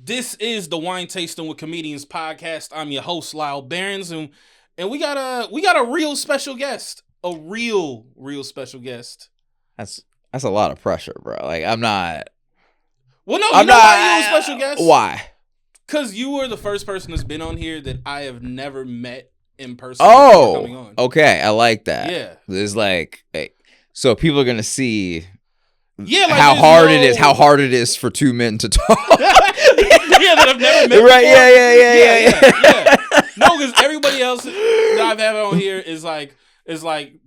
This is the Wine Tasting with Comedians podcast. I'm your host, Lyall Behrens, and we got a real special guest. A real special guest. That's a lot of pressure, bro. Like I'm not. Well, no, you know why you're a special guest? Why? Because you were the first person that's been on here that I have never met in person. Oh, coming on. Okay, I like that. Yeah, there's like, so people are gonna see. Yeah, like how hard it is for two men to talk. Yeah, that I've never met. Right? Before. Yeah. No, because everybody else that I've had on here is like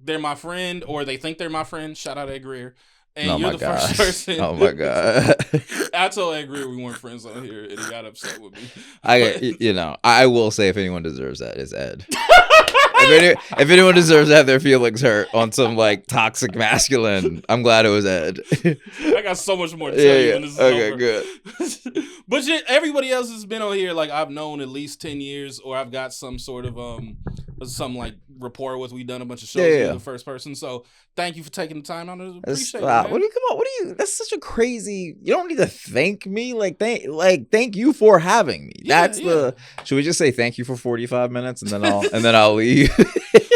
they're my friend or they think they're my friend. Shout out Ed Greer. And you're the first person. Oh my god! I told Ed Greer we weren't friends on here, and he got upset with me. I will say if anyone deserves that, it's Ed. If anyone deserves to have their feelings hurt on some like toxic masculine, I'm glad it was Ed. I got so much more to tell you when this is over. Good. But everybody else has been on here like I've known at least 10 years, or I've got some sort of some like rapport with. We've done a bunch of shows. You're the first person, so thank you for taking the time. I appreciate it. Wow. What do you? That's such a crazy. You don't need to thank me. Thank you for having me. Yeah, Should we just say thank you for 45 minutes and then I'll leave?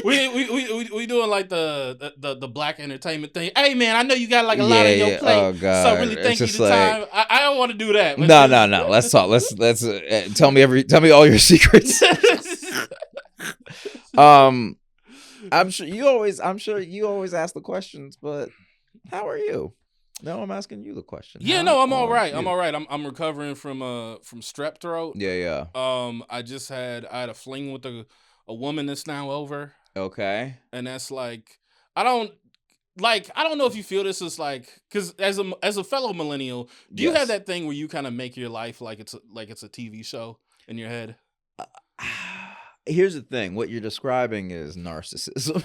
we doing like the black entertainment thing. Hey man, I know you got like a lot on your plate. Oh god. So really thank you for the time. I don't want to do that. No. Let's talk. Let's tell me all your secrets. I'm sure you always ask the questions, but how are you? No, I'm asking you the question. Yeah, no, I'm all right. I'm all right. I'm recovering from strep throat. Yeah. I had a fling with a woman that's now over. Okay. And that's like I don't know if you feel this is like, because as a fellow millennial, do you have that thing where you kind of make your life like it's a TV show in your head? Here's the thing. What you're describing is narcissism.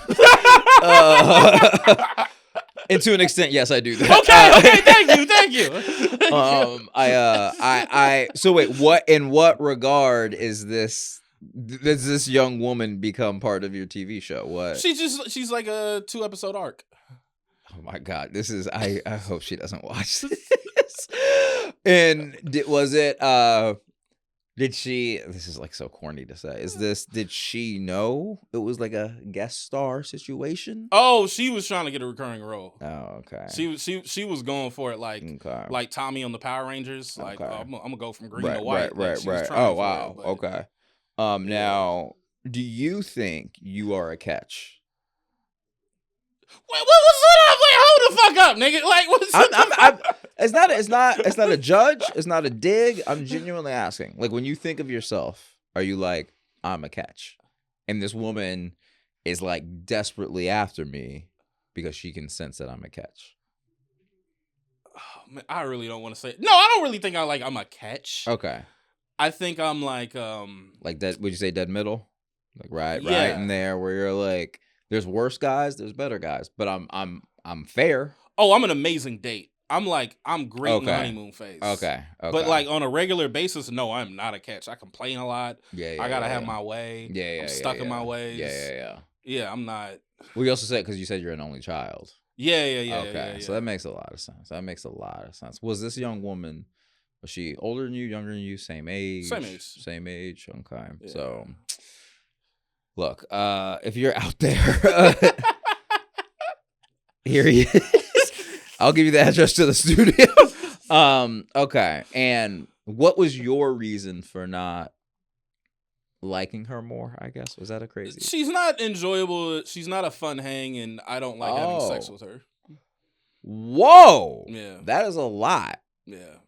And to an extent, yes, I do that. Okay, thank you. So wait, in what regard is this? Does this young woman become part of your TV show? What? She's like a 2-episode arc. Oh my god, this is. I hope she doesn't watch this. And was it? Did she? This is like so corny to say. Did she know it was like a guest star situation? Oh, she was trying to get a recurring role. Oh, okay. She was going for it like Tommy on the Power Rangers. Like I'm gonna go from green to white. Right. Oh wow. Okay. Now, do you think you are a catch? Wait, what's up? Wait, hold the fuck up, nigga. Like, It's not a judge. It's not a dig. I'm genuinely asking. Like, when you think of yourself, are you like, I'm a catch, and this woman is like desperately after me because she can sense that I'm a catch? Oh, man, I really don't want to say. No, I don't really think I'm a catch. Okay. I think I'm like that. Would you say dead middle? Like right in there where you're like. There's worse guys, there's better guys, but I'm fair. Oh, I'm an amazing date. I'm great in the honeymoon phase. Okay. But like on a regular basis, no, I'm not a catch. I complain a lot. I gotta have my way. I'm stuck in my ways. Yeah. Yeah, I'm not. Well, you also said because you said you're an only child. Yeah. Okay, so that makes a lot of sense. Was this young woman? Was she older than you, younger than you, same age? Same age. Okay, yeah. So. Look, if you're out there, here he is. I'll give you the address to the studio. Okay. And what was your reason for not liking her more, I guess? Was that a crazy? She's not enjoyable. She's not a fun hang, and I don't like having sex with her. Whoa. Yeah. That is a lot. Yeah.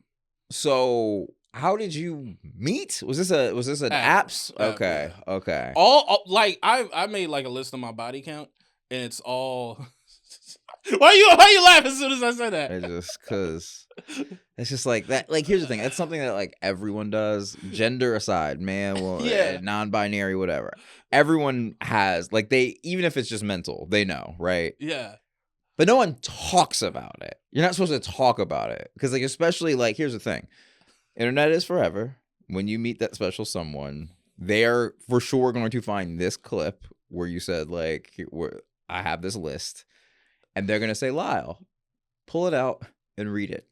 So... How did you meet? Was this an apps? Okay. Yeah. Okay. All like I made like a list of my body count, and it's all. Why you laugh as soon as I say that? It's just because it's just like that. Like here's the thing. That's something that like everyone does, gender aside, man, non-binary, whatever. Everyone has like even if it's just mental, they know, right? Yeah. But no one talks about it. You're not supposed to talk about it because like especially like here's the thing. Internet is forever. When you meet that special someone, they're for sure going to find this clip where you said, like, I have this list. And they're going to say, Lyall, pull it out and read it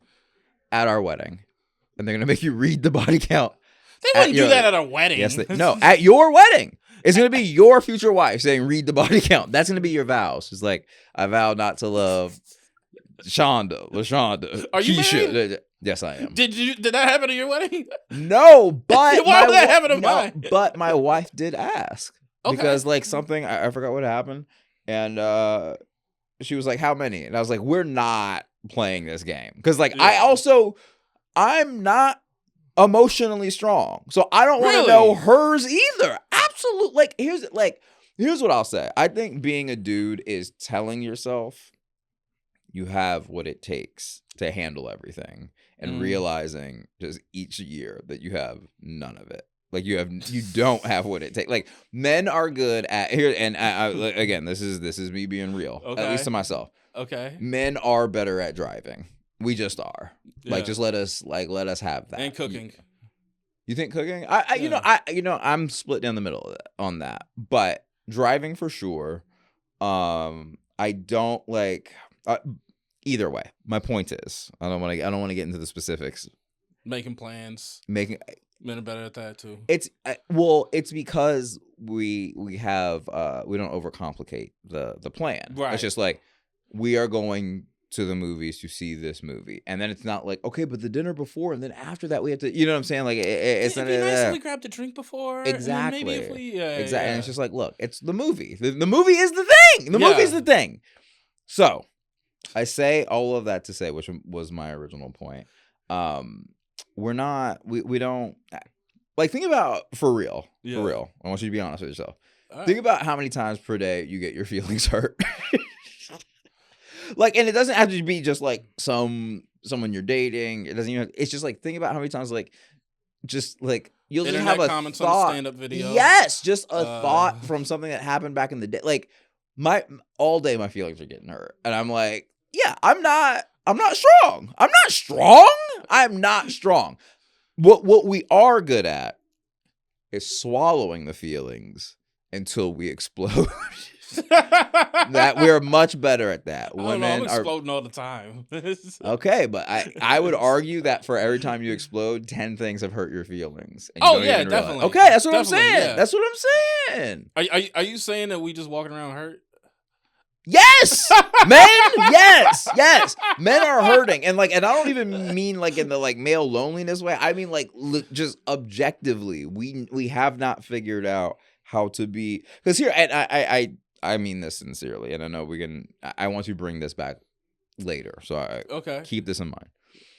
at our wedding. and they're gonna make you read the body count. They wouldn't do that at a wedding. Yes, no, at your wedding. It's gonna be your future wife saying, "Read the body count." That's gonna be your vows. It's like, I vow not to love Shonda, LaShonda, Are you Keisha. married? Yes, I am. Did that happen at your wedding? No, but why would that happen at mine? But my wife did ask because like something I forgot what happened, and she was like, "How many?" And I was like, "We're not playing this game," because like I'm not emotionally strong, so I don't want to know hers either. Absolutely. Here's what I'll say. I think being a dude is telling yourself you have what it takes to handle everything, and realizing just each year that you have none of it. Like you don't have what it takes. Like men are good at here, and again, this is me being real, at least to myself. Okay. Men are better at driving. We just are. Yeah. Like just let us have that. And cooking. You think cooking? I'm split down the middle on that. But driving for sure. I don't like. Either way, my point is, I don't want to get into the specifics. Making plans. Men are better at that too. It's because we have we don't overcomplicate the plan. Right. It's just like we are going to the movies to see this movie, and then it's not like, okay, but the dinner before and then after that we have to, you know what I'm saying? Like it's It'd be nice if we grabbed a drink before. Exactly. Maybe if we exactly. And it's just like, look, it's the movie. The movie is the thing. The movie is the thing. So I say all of that to say, which was my original point. We don't like, think about for real. I want you to be honest with yourself. Right. Think about how many times per day you get your feelings hurt. Like, and it doesn't have to be just like someone you're dating. It doesn't even. It's just like, think about how many times just like you'll just have a comments thought. On stand-up video. Yes, just a thought from something that happened back in the day. Like all day my feelings are getting hurt, and I'm like, yeah, I'm not strong. I'm not strong. What we are good at is swallowing the feelings until we explode. That we're much better at that. Women I'm exploding all the time. Okay, but I would argue that for every time you explode, 10 things have hurt your feelings. And you definitely. Okay, that's what I'm saying. Yeah. That's what I'm saying. Are you saying that we just walking around hurt? Yes, men. Yes. Men are hurting, and I don't even mean like in the like male loneliness way. I mean like just objectively, we have not figured out how to be. Because here, and I mean this sincerely, and I know I want to bring this back later, so keep this in mind.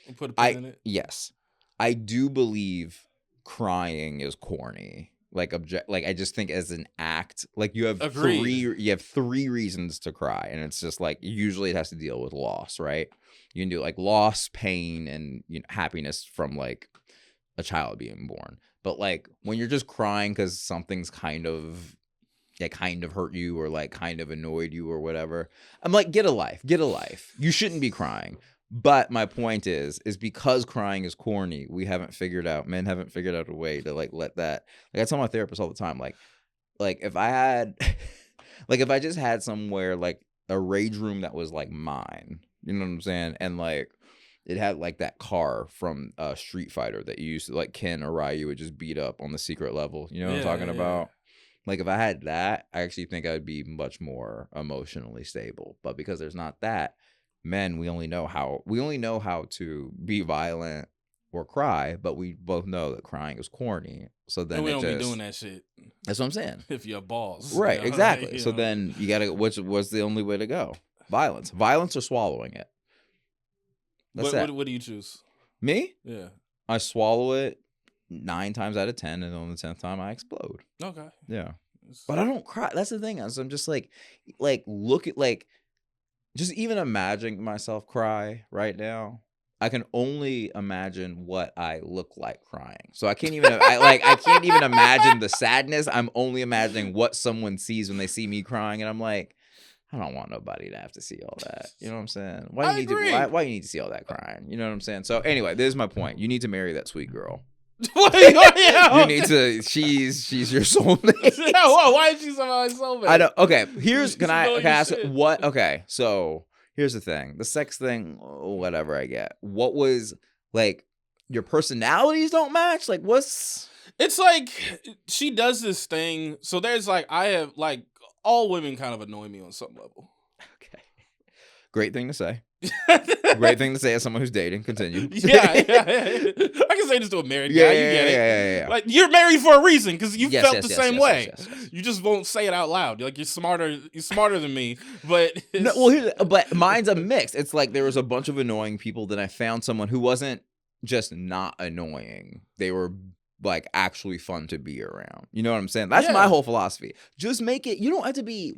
We'll put a pin in it. Yes, I do believe crying is corny. I just think as an act, like you have three reasons to cry, and it's just like usually it has to deal with loss, right? You can do like loss, pain, and happiness from like a child being born. But like when you're just crying because something's kind of hurt you or like kind of annoyed you or whatever, I'm like, get a life. You shouldn't be crying. But my point is because crying is corny, men haven't figured out a way to like let that. Like I tell my therapist all the time, like if I had, like if I just had somewhere like a rage room that was like mine, you know what I'm saying, and like it had like that car from Street Fighter that you used to like Ken or Ryu would just beat up on the secret level. You know what I'm talking about? Like if I had that, I actually think I'd be much more emotionally stable. But because there's not that. Men, we only know how to be violent or cry, but we both know that crying is corny. So then and we don't be doing that shit. That's what I'm saying. If you're balls, right? Exactly. So then you gotta. What's the only way to go? Violence or swallowing it. That's it. What do you choose? Me? Yeah. I swallow it 9 times out of 10, and on the 10th time I explode. Okay. Yeah. But I don't cry. That's the thing. So I'm just like look at like. Just even imagining myself cry right now, I can only imagine what I look like crying. So I can't even I can't even imagine the sadness. I'm only imagining what someone sees when they see me crying, and I'm like, I don't want nobody to have to see all that. You know what I'm saying? Why you need to see all that crying? You know what I'm saying? So anyway, this is my point. You need to marry that sweet girl. You need to. She's your soulmate. Why is she somehow soulmate? I don't. Okay, can I ask what? Okay, so here's the thing: the sex thing, whatever I get. What was like your personalities don't match? Like, what's... It's like she does this thing. So there's like, I have like, all women kind of annoy me on some level. Okay. Great thing to say. Great thing to say as someone who's dating. Continue. Yeah. I can say this to a married guy. You get it. Yeah. Like, you're married for a reason because you felt the same way. Yes. You just won't say it out loud. Like, you're smarter than me. But no, well, but mine's a mix. It's like there was a bunch of annoying people. Then I found someone who wasn't just not annoying. They were like actually fun to be around. You know what I'm saying? That's my whole philosophy. Just make it. You don't have to be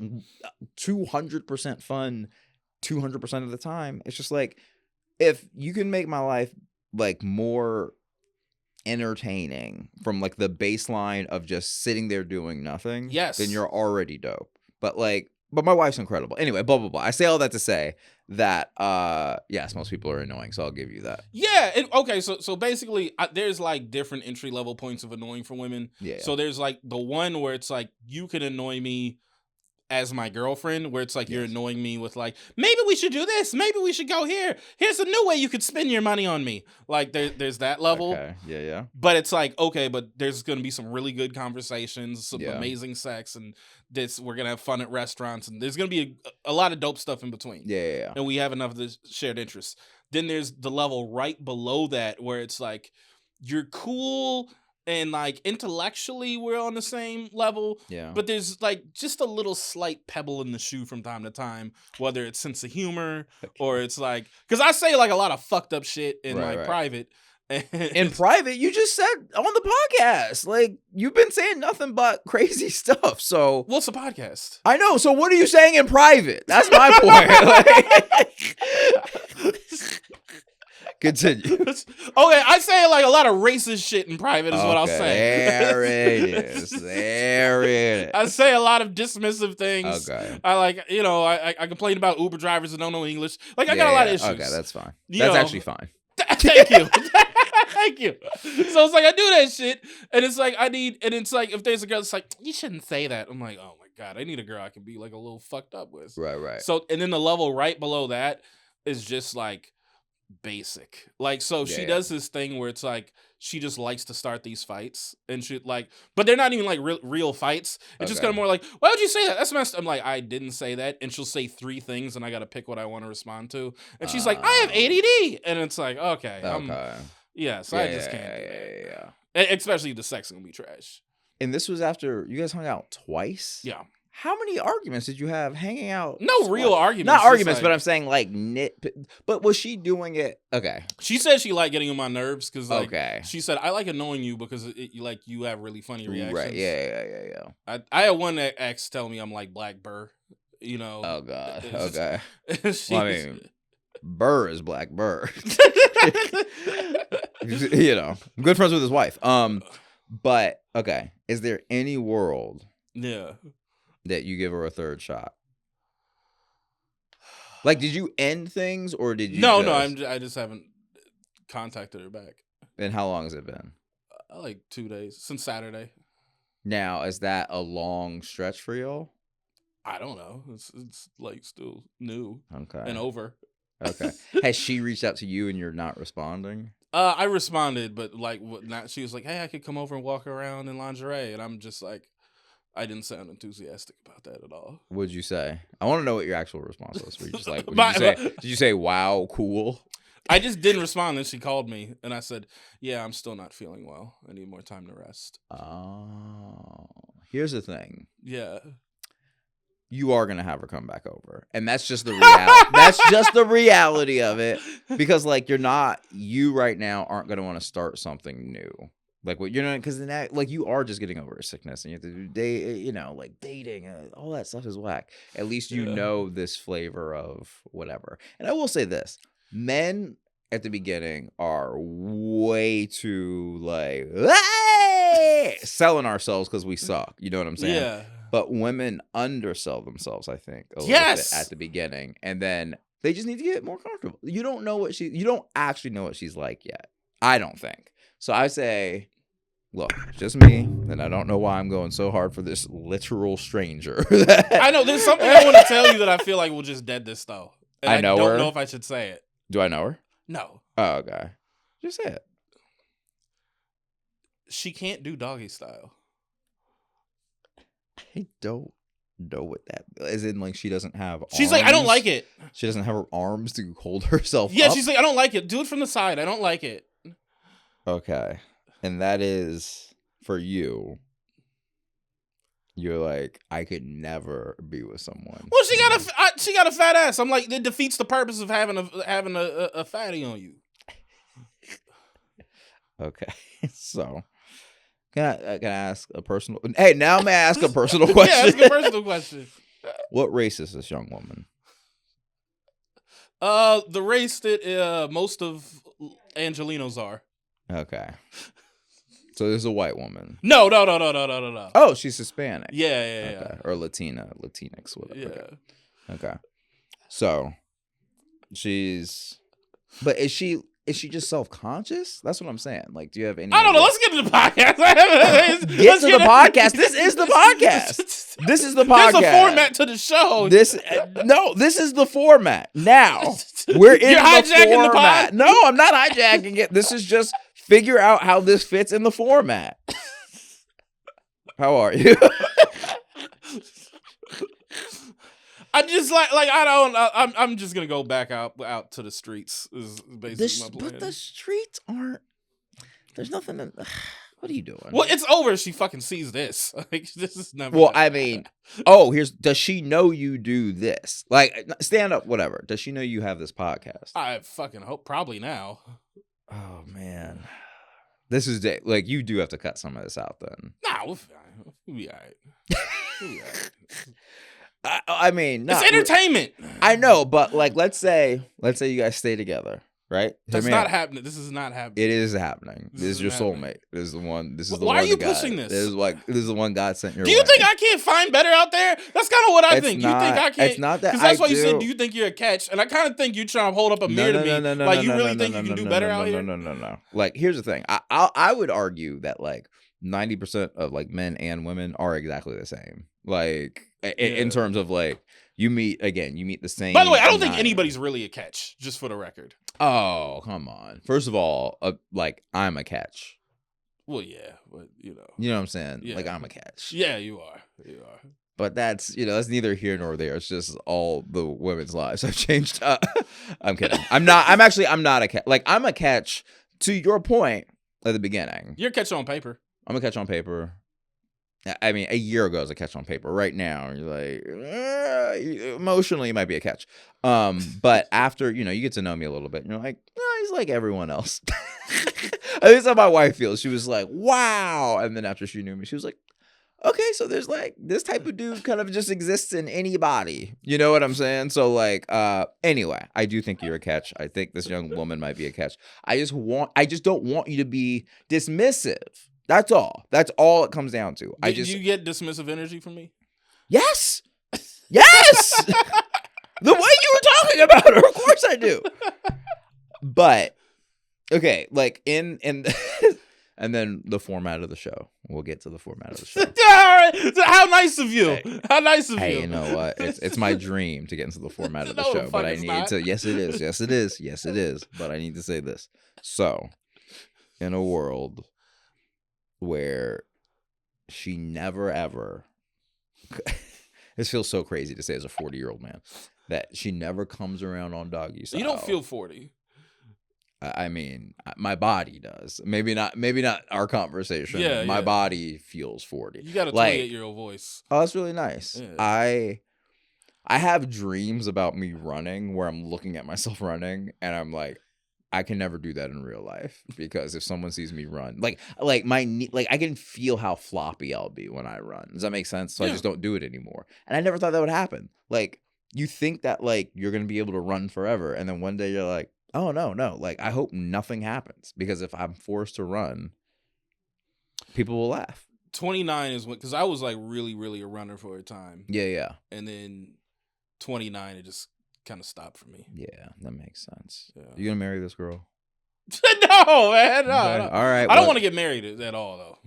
200% fun 200% of the time. It's just like, if you can make my life like more entertaining from like the baseline of just sitting there doing nothing, then you're already dope. But my wife's incredible. Anyway, blah blah blah. I say all that to say that yes, most people are annoying, so I'll give you that. Yeah. Okay. So basically, there's like different entry level points of annoying for women. Yeah. So there's like the one where it's like, you can annoy me as my girlfriend, where it's like, you're annoying me with like, maybe we should do this, maybe we should go here, here's a new way you could spend your money on me. Like there's that level. Okay. Yeah. But it's like, okay, but there's gonna be some really good conversations, some amazing sex, and we're gonna have fun at restaurants, and there's gonna be a lot of dope stuff in between. Yeah. And we have enough of the shared interests. Then there's the level right below that where it's like, you're cool and like intellectually we're on the same level, but there's like just a little slight pebble in the shoe from time to time, whether it's sense of humor or it's like, because I say like a lot of fucked up shit in private. In private, you just said on the podcast, like, you've been saying nothing but crazy stuff. So what's a podcast? I know. So what are you saying in private? That's my point. Continue. Okay, I say like a lot of racist shit in private is what I'll say. There it is. I say a lot of dismissive things. Okay. I like, I complain about Uber drivers that don't know English. Like, I got a lot of issues. Okay, that's fine. That's actually fine. Thank you. Thank you. So it's like, I do that shit, and it's like, and it's like, if there's a girl that's like, you shouldn't say that. I'm like, oh my God, I need a girl I can be like a little fucked up with. Right. So, and then the level right below that is just like basic. Like, so she does this thing where it's like, she just likes to start these fights, and she like, but they're not even like real fights. It's just kind of more like, why would you say that? That's messed up. I'm like, I didn't say that. And she'll say 3 things, and I got to pick what I want to respond to. And she's like, I have ADD. And it's like, okay. So I just can't do that. Yeah. Especially the sex is gonna be trash. And this was after you guys hung out twice? Yeah. How many arguments did you have hanging out? No real arguments. Not arguments, but I'm saying like But was she doing it? Okay. She said she liked getting on my nerves because like, she said, I like annoying you because you have really funny reactions. Right. Yeah. I had one ex tell me I'm like Black Burr. Oh God. Okay. Well, I mean, Burr is Black Burr. I'm good friends with his wife. But okay, is there any world that you give her a third shot? Like, did you end things, or did you? No, I just haven't contacted her back. And how long has it been? Like 2 days since Saturday. Now, is that a long stretch for y'all? I don't know. It's like still new. Okay. And over. Okay. Has she reached out to you and you're not responding? I responded, but like, she was like, hey, I could come over and walk around in lingerie. And I'm just like, I didn't sound enthusiastic about that at all. What'd you say? I want to know what your actual response was. Were you just like, did you say, wow, cool? I just didn't respond. Then she called me and I said, yeah, I'm still not feeling well. I need more time to rest. Oh, here's the thing. Yeah. You are going to have her come back over. And that's just the reality. That's just the reality of it. Because like, you right now aren't going to want to start something new. Like what you're not, because like you are just getting over a sickness, and you have to do like dating, all that stuff is whack. At least you know this flavor of whatever. And I will say this: men at the beginning are way too like selling ourselves because we suck. You know what I'm saying? Yeah. But women undersell themselves, I think, a little bit at the beginning, and then they just need to get more comfortable. You don't actually know what she's like yet. I don't think. So I say, look, it's just me, and I don't know why I'm going so hard for this literal stranger. I know there's something I want to tell you that I feel like will just dead this though. And I don't know if I should say it. Do I know her? No. Oh, okay. Just say it. She can't do doggy style. I don't know what that as in like she doesn't have She's arms. like, I don't like it. She doesn't have her arms to hold herself Yeah, up. she's like, I don't like it. Do it from the side. I don't like it. Okay. And that is for you. You're like, I could never be with someone. Well, she got a fat ass. I'm like, it defeats the purpose of having a fatty on you. Okay. So can I ask a personal Hey, now may I ask a personal question? Yeah, ask a personal question. What race is this young woman? The race that most of Angelinos are. Okay. So there's a white woman. No. Oh, she's Hispanic. Yeah. Okay. Or Latinx, whatever. Yeah. Okay. So but is she just self-conscious? That's what I'm saying. Like, do you have any I don't know. idea? Let's get to the podcast. Get to the podcast. This is the podcast. This is the podcast. There's a format to the show. This is the format. Now we're in You're hijacking the format. pod? No, I'm not hijacking it. This is just figure out how this fits in the format. How are you? I just I'm just gonna go back out to the streets. Is basically my plan. But the streets aren't. There's nothing. What are you doing? Well, it's over. She fucking sees this. Like, this is never. Well, I mean, does she know you do this? Like, stand up, whatever. Does she know you have this podcast? I fucking hope. Probably now. Oh man, this is like you do have to cut some of this out then. Nah, we'll be all right. We'll be all right. I mean, it's entertainment. I know, but like, let's say you guys stay together, right? That's not happening. This is not happening. It is happening. This is your soulmate. This is the one. This is the Why one. are you pushing this? This is the one God sent your way. Do you think I can't find better out there? That's kind of what I think. You think I can't? It's not that. Because that's why you said, do you think you're a catch? And I kind of think you trying to hold up a mirror to me. Like, you really think you can do better out here? No. Like, here's the thing. I would argue that like 90% of like men and women are exactly the same. Like, in terms of like. You meet the same. By the way, I don't think anybody's really a catch, just for the record. Oh, come on. First of all, like, I'm a catch. Well, yeah, but, you know. You know what I'm saying? Yeah. Like, I'm a catch. Yeah, you are. You are. But that's neither here nor there. It's just all the women's lives have changed. I'm kidding. I'm not a catch. Like, I'm a catch to your point at the beginning. You're a catch on paper. I'm a catch on paper. I mean, a year ago, I was a catch on paper. Right now, you're like, emotionally, you might be a catch. But after, you get to know me a little bit, you're like, he's like everyone else. At least how my wife feels. She was like, wow. And then after she knew me, she was like, okay, so there's like this type of dude kind of just exists in anybody. You know what I'm saying? So like, anyway, I do think you're a catch. I think this young woman might be a catch. I just don't want you to be dismissive. That's all. That's all it comes down to. Do you get dismissive energy from me? Yes. Yes. The way you were talking about her, of course I do. But okay, like in and then the format of the show. We'll get to the format of the show. All right. How nice of you. Hey. How nice of you. Hey, you know what? It's my dream to get into the format of the show, but I need to. Yes, it is. Yes, it is. Yes, it is. But I need to say this. So, in a world where she never ever this feels so crazy to say as a 40-year-old man that she never comes around on doggy style. You don't feel 40. I mean, my body does. Maybe not our conversation. Yeah, my body feels 40. You got a 28-year-old voice. Oh, that's really nice. Yeah. I have dreams about me running where I'm looking at myself running and I'm like, I can never do that in real life because if someone sees me run, like my knee, like I can feel how floppy I'll be when I run. Does that make sense? So I just don't do it anymore. And I never thought that would happen. Like you think that like you're going to be able to run forever. And then one day you're like, oh no. Like I hope nothing happens because if I'm forced to run, people will laugh. 29 is when, cause I was like really, really a runner for a time. Yeah. And then 29, it just kind of stopped for me. Yeah, that makes sense. Yeah. You gonna marry this girl? No, man. No, okay. No. All right. I don't want to get married at all, though.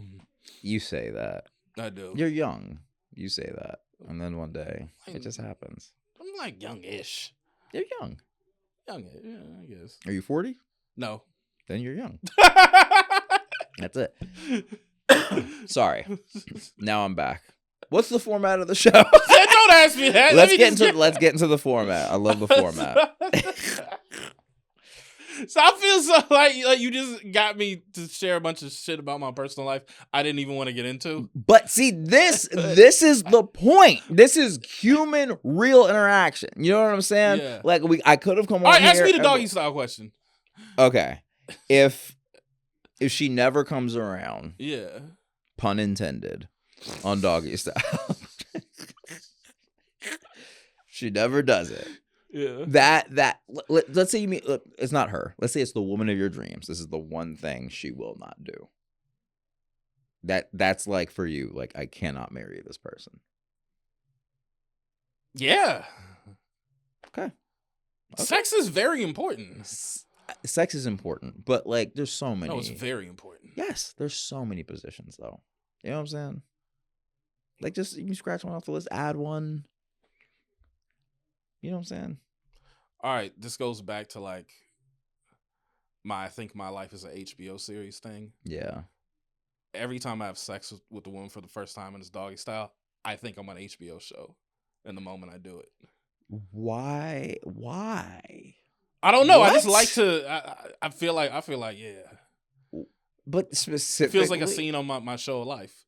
You say that. I do. You're young. You say that. And then one day, it just happens. I'm like young-ish. You're young. Young, yeah, I guess. Are you 40? No. Then you're young. That's it. Sorry. Now I'm back. What's the format of the show? Don't ask me that. Let's get into the format. I love the format. So I feel so like you just got me to share a bunch of shit about my personal life I didn't even want to get into. But see, this is the point. This is human, real interaction. You know what I'm saying? Yeah. Like I could have come on. All right, here ask me the doggy style question. Okay, if she never comes around, Yeah, pun intended, on doggy style, she never does it. Yeah. Let's say you mean it's not her. Let's say it's the woman of your dreams. This is the one thing she will not do. That's like for you, like I cannot marry this person. Yeah. Okay. Sex is very important. Sex is important, but like there's so many. No, it's very important. Yes, there's so many positions though. You know what I'm saying? Like just you can scratch one off the list, add one. You know what I'm saying? All right, this goes back to like I think my life is an HBO series thing. Yeah. Every time I have sex with the woman for the first time in this doggy style, I think I'm on an HBO show in the moment I do it. Why? I don't know. What? I just like to. I feel like yeah. But specifically, It feels like a scene on my show of life.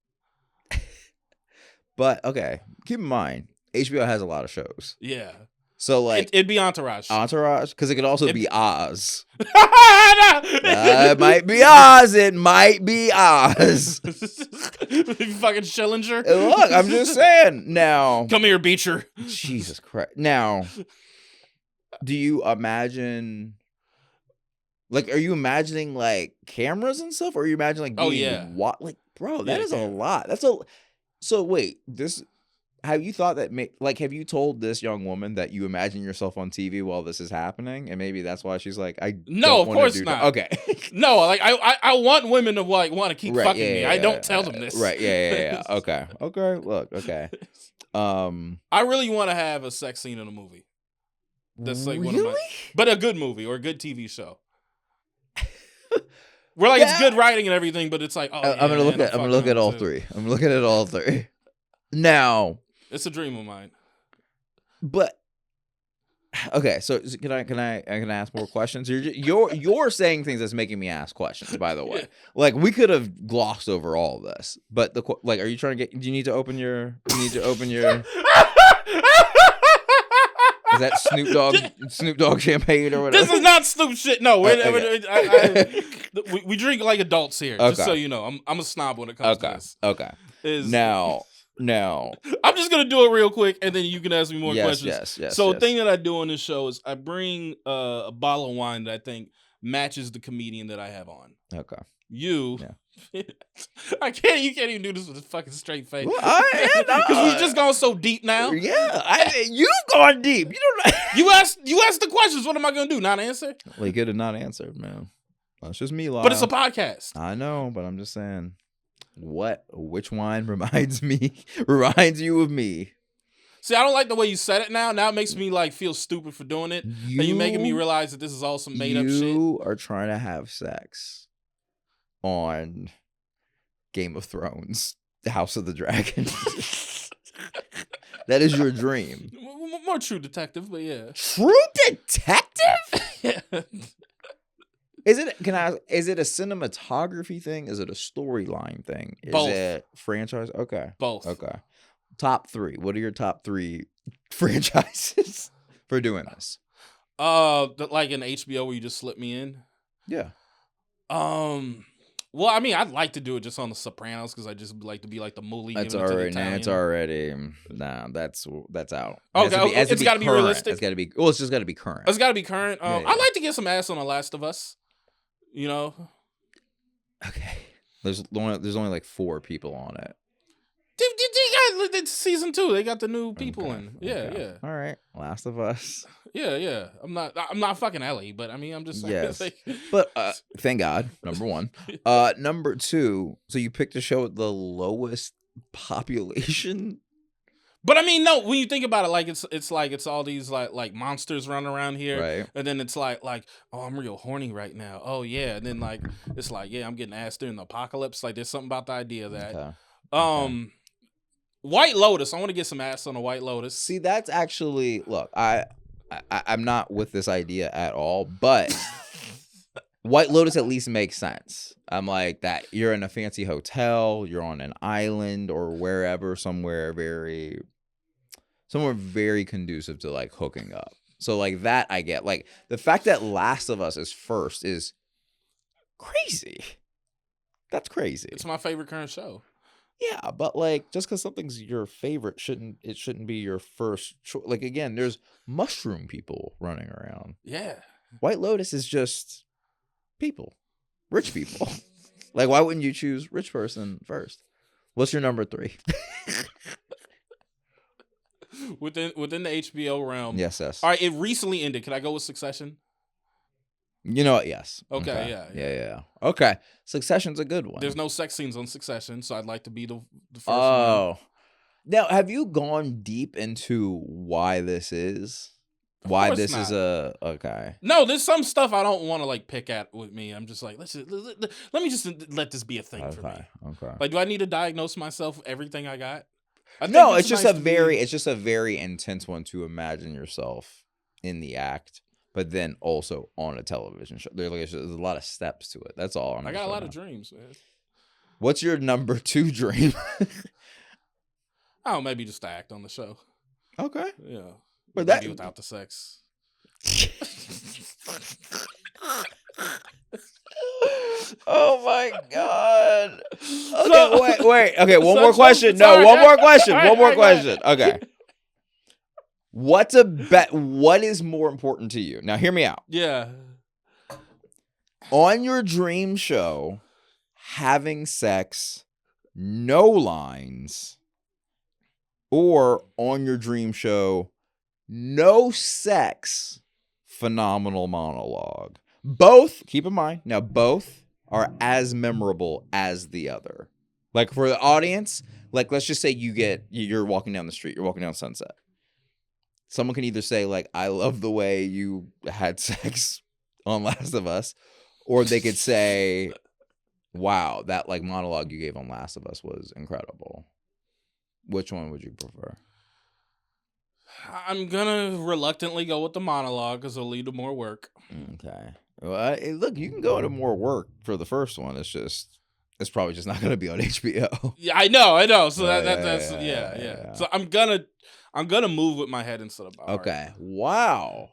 But okay, keep in mind HBO has a lot of shows. Yeah. So like it'd be Entourage. Because it could also be Oz. No. It might be Oz. It might be Oz. Fucking Schillinger. Look, I'm just saying. Now, come here, Beecher. Jesus Christ. Now, do you imagine? Like, are you imagining like cameras and stuff, or are you imagining like being what? Like, bro, that is a lot. That's a. So wait, this. Have you thought that? Have you told this young woman that you imagine yourself on TV while this is happening, and maybe that's why she's like, no, of course not. Okay, no, like I want women to like want to keep fucking me. I don't tell them this. Right? Yeah. Okay. Look. Okay. I really want to have a sex scene in a movie. That's like one of my, but a good movie or a good TV show. Where like it's good writing and everything, but it's like I'm gonna look at all three. I'm looking at all three. Now. It's a dream of mine. But okay, so can I ask more questions? You're saying things that's making me ask questions. By the way, like we could have glossed over all of this, but are you trying to get? Do you need to open your? Is that Snoop Dogg champagne or whatever? This is not Snoop shit. No, we drink like adults here. Okay. Just so you know, I'm a snob when it comes to this. Okay. Now. I'm just gonna do it real quick, and then you can ask me more questions. Yes. So the thing that I do on this show is I bring a bottle of wine that I think matches the comedian that I have on. Okay. You can't even do this with a fucking straight face. Well, because we've just gone so deep now. Yeah, you've gone deep. You don't. You asked the questions. What am I gonna do? Not answer? Well, you could have not answered, man. That's just me, Lyall. But it's a podcast. I know, but I'm just saying. Which wine reminds you of me? See, I don't like the way you said it now. Now it makes me like feel stupid for doing it. You're making me realize that this is all some made up shit. You are trying to have sex on Game of Thrones, the House of the Dragon. That is your dream. More True Detective, but yeah. True Detective? Yeah. Is it a cinematography thing? Is it a storyline thing? Both. Is it franchise? Okay. Both. Okay. Top 3. What are your top 3 franchises for doing this? Like an HBO where you just slip me in? Yeah. Well, I mean, I'd like to do it just on The Sopranos because I just like to be like the Mully. That's already that's out. Okay, it's got to be realistic. It's got to be. Well, it's just got to be current. It's got to be current. Yeah. I'd like to get some ass on The Last of Us. You know. Okay. There's only like 4 people on it. It's season 2. They got the new people in. Yeah, yeah. All right, Last of Us. Yeah. I'm not fucking Ellie, but I mean, I'm just saying. Yes. But thank God. Number 1. Number 2. So you picked a show with the lowest population. But I mean, no. When you think about it, like it's all these like monsters running around here, Right. and then it's like oh, I'm real horny right now. Oh yeah, and then like it's like yeah, I'm getting ass during the apocalypse. Like there's something about the idea of that. Okay. White Lotus. I want to get some ass on a White Lotus. See, that's actually look. I'm not with this idea at all, but White Lotus at least makes sense. I'm like that. You're in a fancy hotel. You're on an island or wherever, somewhere very conducive to like hooking up. So like that I get. Like the fact that Last of Us is first is crazy. That's crazy. It's my favorite current show. Yeah, but like just because something's your favorite shouldn't be your first choice. Like again, there's mushroom people running around. Yeah. White Lotus is just people, rich people. Like why wouldn't you choose rich person first? What's your number 3? Within the HBO realm. Yes. All right, it recently ended. Can I go with Succession? You know what? Yes. Okay. Yeah. Okay. Succession's a good one. There's no sex scenes on Succession, so I'd like to be the first Oh. one. Now, have you gone deep into why this is? Why this is okay? No, there's some stuff I don't want to like pick at with me. I'm just like, let me just let this be a thing for me. Okay. Like, do I need to diagnose myself with everything I got? No, it's just a very intense one to imagine yourself in the act, but then also on a television show. There's a lot of steps to it. That's all. I got a lot of dreams, man. What's your number 2 dream? Oh, maybe just to act on the show. Okay. Yeah. But maybe without the sex. Oh my God. Okay, wait. Okay, one more question. No, one more question. One more question. Okay. What is more important to you? Now hear me out. Yeah. On your dream show, having sex, no lines, or on your dream show, no sex, phenomenal monologue. Both, keep in mind, now both are as memorable as the other. Like for the audience, like let's just say you're walking down the street, you're walking down Sunset. Someone can either say like, I love the way you had sex on Last of Us, or they could say, wow, that like monologue you gave on Last of Us was incredible. Which one would you prefer? I'm gonna reluctantly go with the monologue because it'll lead to more work. Okay. Well, look, you can go into more work for the first one. It's probably just not gonna be on HBO. Yeah, I know. So that's. Yeah. So I'm gonna move with my head instead of my heart. Okay. Wow.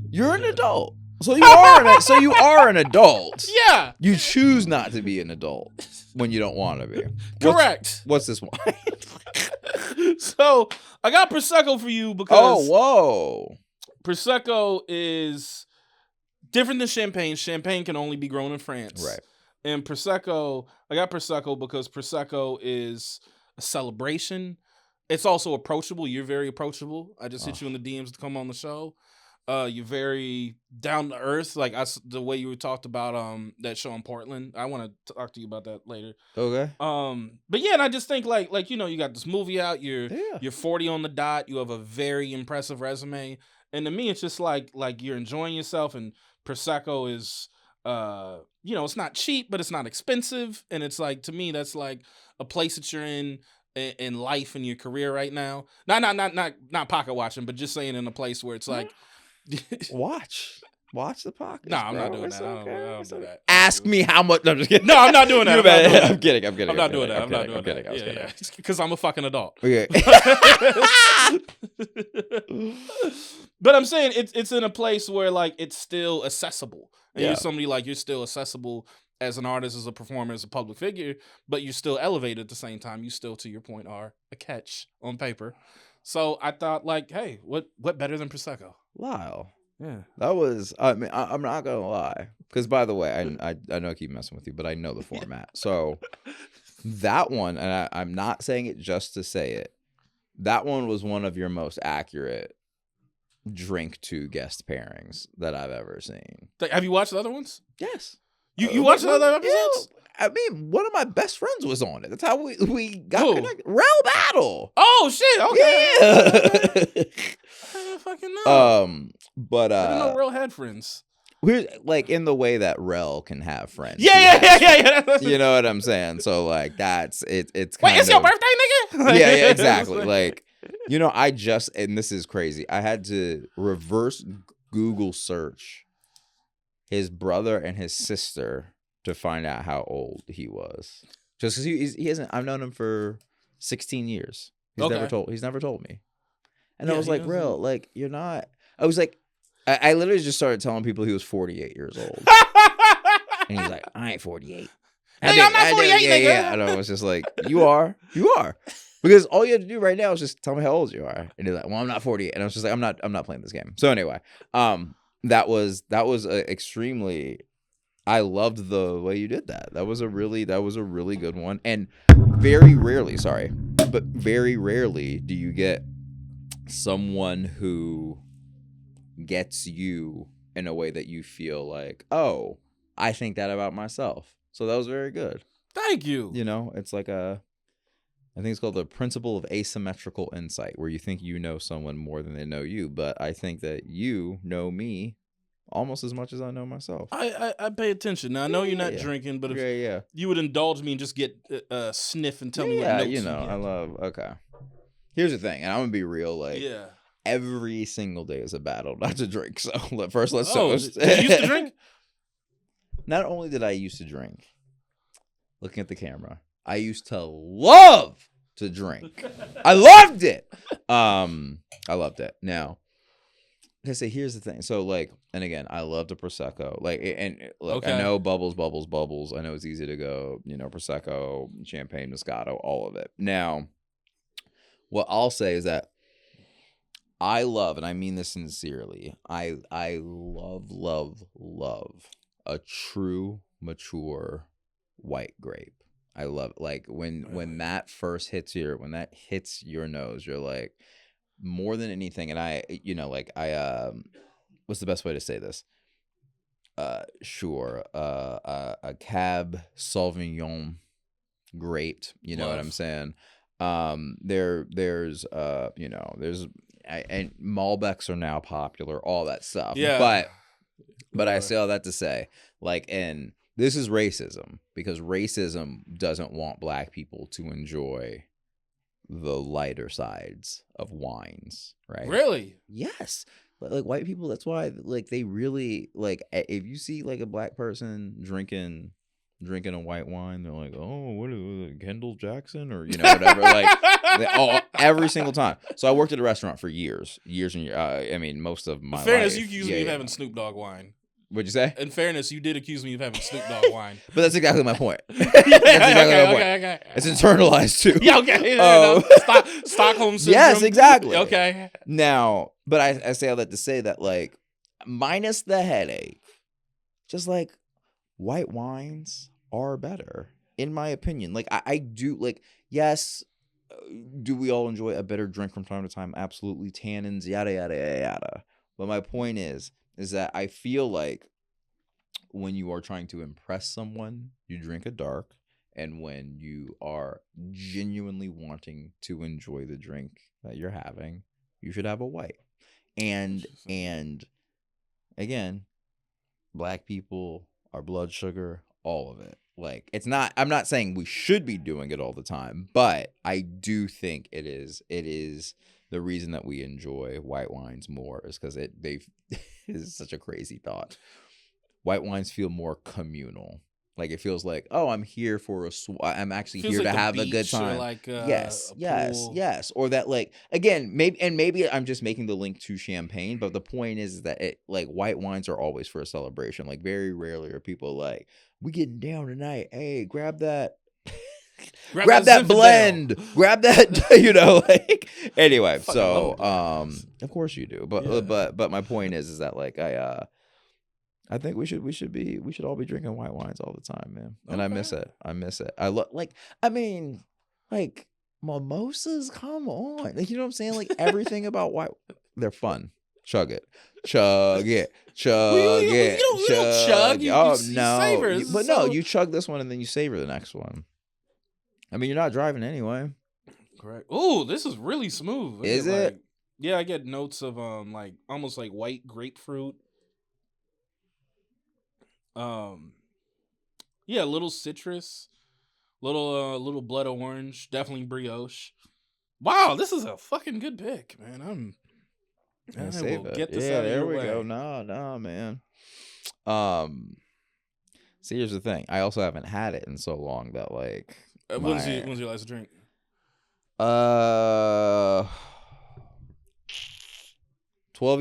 You're an adult. So you are an adult. Yeah. You choose not to be an adult when you don't want to be. Correct. What's this one? So I got Prosecco for you because Prosecco is different than champagne. Champagne can only be grown in France. Right. And Prosecco, I got Prosecco because Prosecco is a celebration. It's also approachable. You're very approachable. I just hit you in the DMs to come on the show. You're very down to earth, like the way you talked about that show in Portland. I want to talk to you about that later. Okay. But yeah, and I just think like you got this movie out. You're 40 on the dot. You have a very impressive resume, and to me, it's just like you're enjoying yourself. And Prosecco is, it's not cheap, but it's not expensive, and it's like to me that's like a place that you're in life and your career right now. Not pocket watching, but just saying in a place where it's like. Watch the pockets. No, I'm not doing that. I don't do that. Ask me how much. No, I'm just kidding. No, I'm not doing that. I'm kidding. I'm not doing that. Yeah. Because I'm a fucking adult. Okay. But I'm saying it's in a place where like it's still accessible. And you're somebody like you're still accessible as an artist, as a performer, as a public figure, but you're still elevated at the same time. You still, to your point, are a catch on paper. So I thought, like, hey, what better than Prosecco? Lyall. Yeah. That was, I mean, I'm not going to lie. Because, by the way, I know I keep messing with you, but I know the format. So that one, and I'm not saying it just to say it, that one was one of your most accurate drink to guest pairings that I've ever seen. Have you watched the other ones? Yes. You watched the other episodes? I mean, one of my best friends was on it. That's how we got Who? connected. Rel Battle. Oh shit! Okay. Yeah. I didn't fucking know. But I didn't know Rel had friends. we're like in the way that Rel can have friends. Yeah. You know what I'm saying? So like that's it. It's Wait, kind it's your birthday, nigga? Yeah, exactly. Like, you know, and this is crazy. I had to reverse Google search his brother and his sister to find out how old he was. Just because he hasn't. I've known him for 16 years. He's never told me. And I was like, Rel, like you're not. I was like, I literally just started telling people he was 48 years old. And he's like, I ain't 48. I'm not 48, nigga. Yeah. And I was just like, you are. Because all you have to do right now is just tell me how old you are. And he's like, well, I'm not 48. And I was just like, I'm not playing this game. So anyway, that was extremely. I loved the way you did that. That was a really good one. And very rarely do you get someone who gets you in a way that you feel like, oh, I think that about myself. So that was very good. Thank you. You know, it's like I think it's called the principle of asymmetrical insight, where you think you know someone more than they know you. But I think that you know me almost as much as I know myself. I pay attention. Now, I know you're not drinking, but if you would indulge me and just get a sniff and tell me what notes you get. I love, okay. Here's the thing, and I'm going to be real, like, every single day is a battle not to drink. So first, let's toast. Did you used to drink? Not only did I used to drink, looking at the camera, I used to love to drink. I loved it. I loved it. Now, I say, here's the thing. So, like, and again, I love the Prosecco. Like, and look, I know bubbles. I know it's easy to go, you know, Prosecco, champagne, Moscato, all of it. Now, what I'll say is that I love, and I mean this sincerely, I love a true, mature white grape. I love it. Like when that first hits your nose, you're like, more than anything. And I, you know, like what's the best way to say this? A Cab Sauvignon grape. You know what I'm saying? There's and Malbecs are now popular, all that stuff. Yeah. But I say all that to say, like, and this is racism, because racism doesn't want black people to enjoy the lighter sides of wines, right? Really? Yes. Like white people, that's why, like, they really, like, if you see like a black person drinking a white wine, they're like, oh, what is it, Kendall Jackson, or, you know, whatever. Like, every single time. So I worked at a restaurant for years and years. I mean, most of my fairness, life. you accused me of having Snoop Dogg wine. What'd you say? In fairness, you did accuse me of having Snoop Dogg wine. But that's exactly my point. Okay. It's internalized too. Yeah, okay. Stockholm syndrome. Yes, exactly. Okay. Now, but I say all that to say that, like, minus the headache, just like, white wines are better, in my opinion. Like, I do, like, yes, do we all enjoy a better drink from time to time? Absolutely. Tannins, yada, yada, yada, yada. But my point is that I feel like when you are trying to impress someone, you drink a dark. And when you are genuinely wanting to enjoy the drink that you're having, you should have a white. And again, black people, our blood sugar, all of it. Like, it's not, I'm not saying we should be doing it all the time, but I do think it is the reason that we enjoy white wines more is because is such a crazy thought. White wines feel more communal. Like, it feels like, oh, I'm here for I'm actually here to have a good time. Like, yes. Or that, like, again, maybe I'm just making the link to champagne, but the point is that like, white wines are always for a celebration. Like, very rarely are people like, we getting down tonight. Hey, grab that. Grab that blend. Grab that, you know, like, anyway. So, of course you do. But my point is that, like, I think we should all be drinking white wines all the time, man. And I miss it. I love, like, I mean, like, mimosas, come on. Like, you know what I'm saying? Like, everything about white, they're fun. chug it, chug it, chug it, you don't chug. Oh you no, savor. but no, you chug this one and then you savor the next one. I mean, you're not driving anyway. Correct. Ooh, this is really smooth. Is it? Like, yeah, I get notes of like almost like white grapefruit. Yeah, a little citrus, little blood orange, definitely brioche. Wow, this is a fucking good pick, man. I Save will it. get this Yeah, out of there your we way. go. No, man. See, here's the thing. I also haven't had it in so long that like. When's your last drink? 12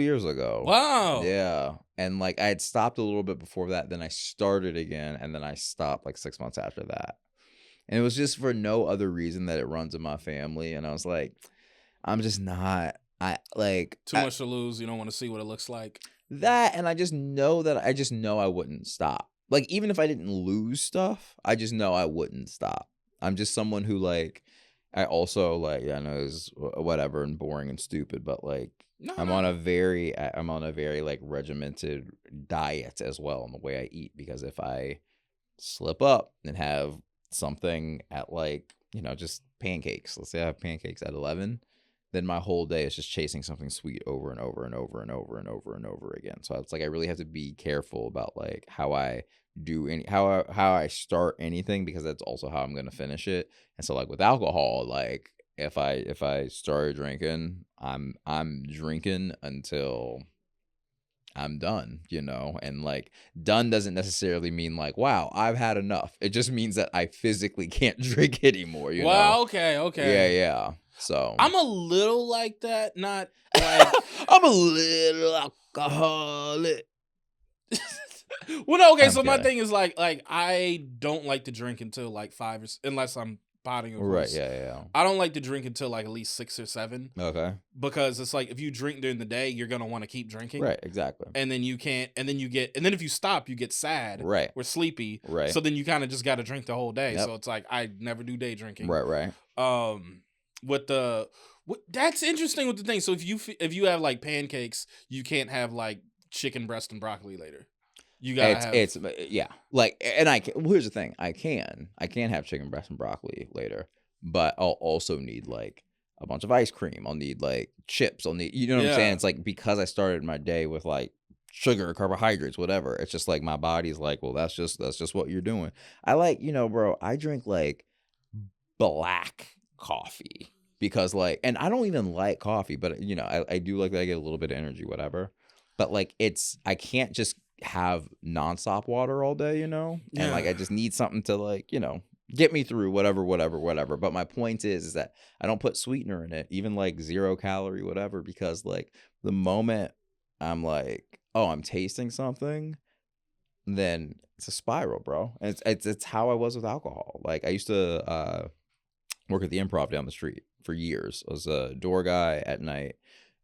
years ago. Wow. Yeah. And like I had stopped a little bit before that, then I started again, and then I stopped like 6 months after that. And it was just for no other reason that it runs in my family. And I was like, I'm just not. Too much to lose. You don't want to see what it looks like. That, and I just know I wouldn't stop. Like, even if I didn't lose stuff, I just know I wouldn't stop. I'm just someone who like, I also like, I know it's whatever and boring and stupid, but like, I'm on a very like regimented diet as well in the way I eat, because if I slip up and have something at like, just pancakes, let's say I have pancakes at 11, then my whole day is just chasing something sweet over and over and over and over and over and over again. So it's like I really have to be careful about like how I do how I start anything, because that's also how I'm going to finish it. And so like with alcohol, like if I started drinking, I'm drinking until I'm done, and like done doesn't necessarily mean like, wow, I've had enough. It just means that I physically can't drink anymore, Wow, okay. Yeah. So I'm a little like that, not like I'm a little alcoholic. Well, no, okay. I'm So kidding. my thing is like I don't like to drink until like 5 or unless I'm potting, of course. Right? Yeah. I don't like to drink until like at least 6 or 7. Okay. Because it's like if you drink during the day, you're gonna want to keep drinking. Right. Exactly. And then you can't. And then if you stop, you get sad. Right. Or sleepy. Right. So then you kind of just got to drink the whole day. Yep. So it's like I never do day drinking. Right. That's interesting with the thing. So if you have like pancakes, you can't have like chicken breast and broccoli later. You gotta it's yeah. Like, and here's the thing. I can have chicken breast and broccoli later, but I'll also need like a bunch of ice cream. I'll need like chips. I'll need, what I'm saying? It's like, because I started my day with like sugar, carbohydrates, whatever. It's just like my body's like, well, that's just what you're doing. I like, bro, I drink like black coffee because like, and I don't even like coffee, but I do like that. I get a little bit of energy, whatever. But like, I can't just have nonstop water all day, and like I just need something to like, get me through whatever. But my point is that I don't put sweetener in it, even like 0 calorie, whatever, because like the moment I'm like, oh, I'm tasting something, then it's a spiral, bro. And it's how I was with alcohol. Like I used to work at the Improv down the street for years. I was a door guy at night,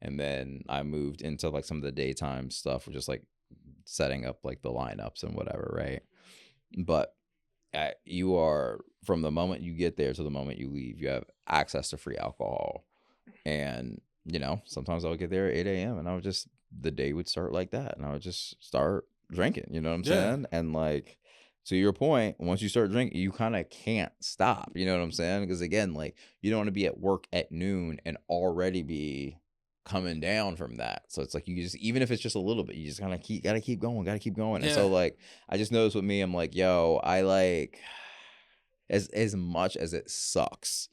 and then I moved into like some of the daytime stuff, which is like setting up like the lineups and whatever, right? But you are, from the moment you get there to the moment you leave, you have access to free alcohol. And sometimes I would get there at 8 a.m. and the day would start like that, and I would just start drinking, you know what I'm saying? And like, to your point, once you start drinking, you kind of can't stop, you know what I'm saying? Because again, like, you don't want to be at work at noon and already be coming down from that. So it's like, you just, even if it's just a little bit, you just gotta keep going. And so like, I just noticed with me, I'm like, yo, I like, as much as it sucks,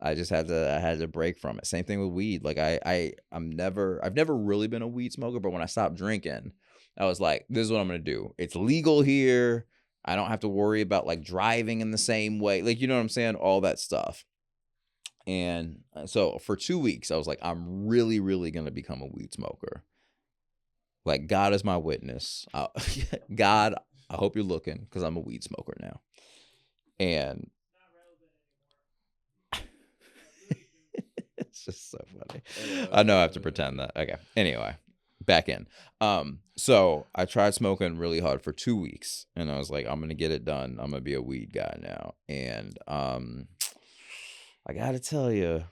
I had to break from it. Same thing with weed. Like I've never really been a weed smoker, but when I stopped drinking, I was like, this is what I'm gonna do. It's legal here. I don't have to worry about like driving in the same way. Like, you know what I'm saying? All that stuff. And so for 2 weeks, I was like, I'm really, really going to become a weed smoker. Like, God is my witness. God, I hope you're looking, because I'm a weed smoker now. And it's just so funny. I know I have to pretend that. Okay. Anyway, back in. So I tried smoking really hard for 2 weeks, and I was like, I'm going to get it done. I'm going to be a weed guy now. And I got to tell you,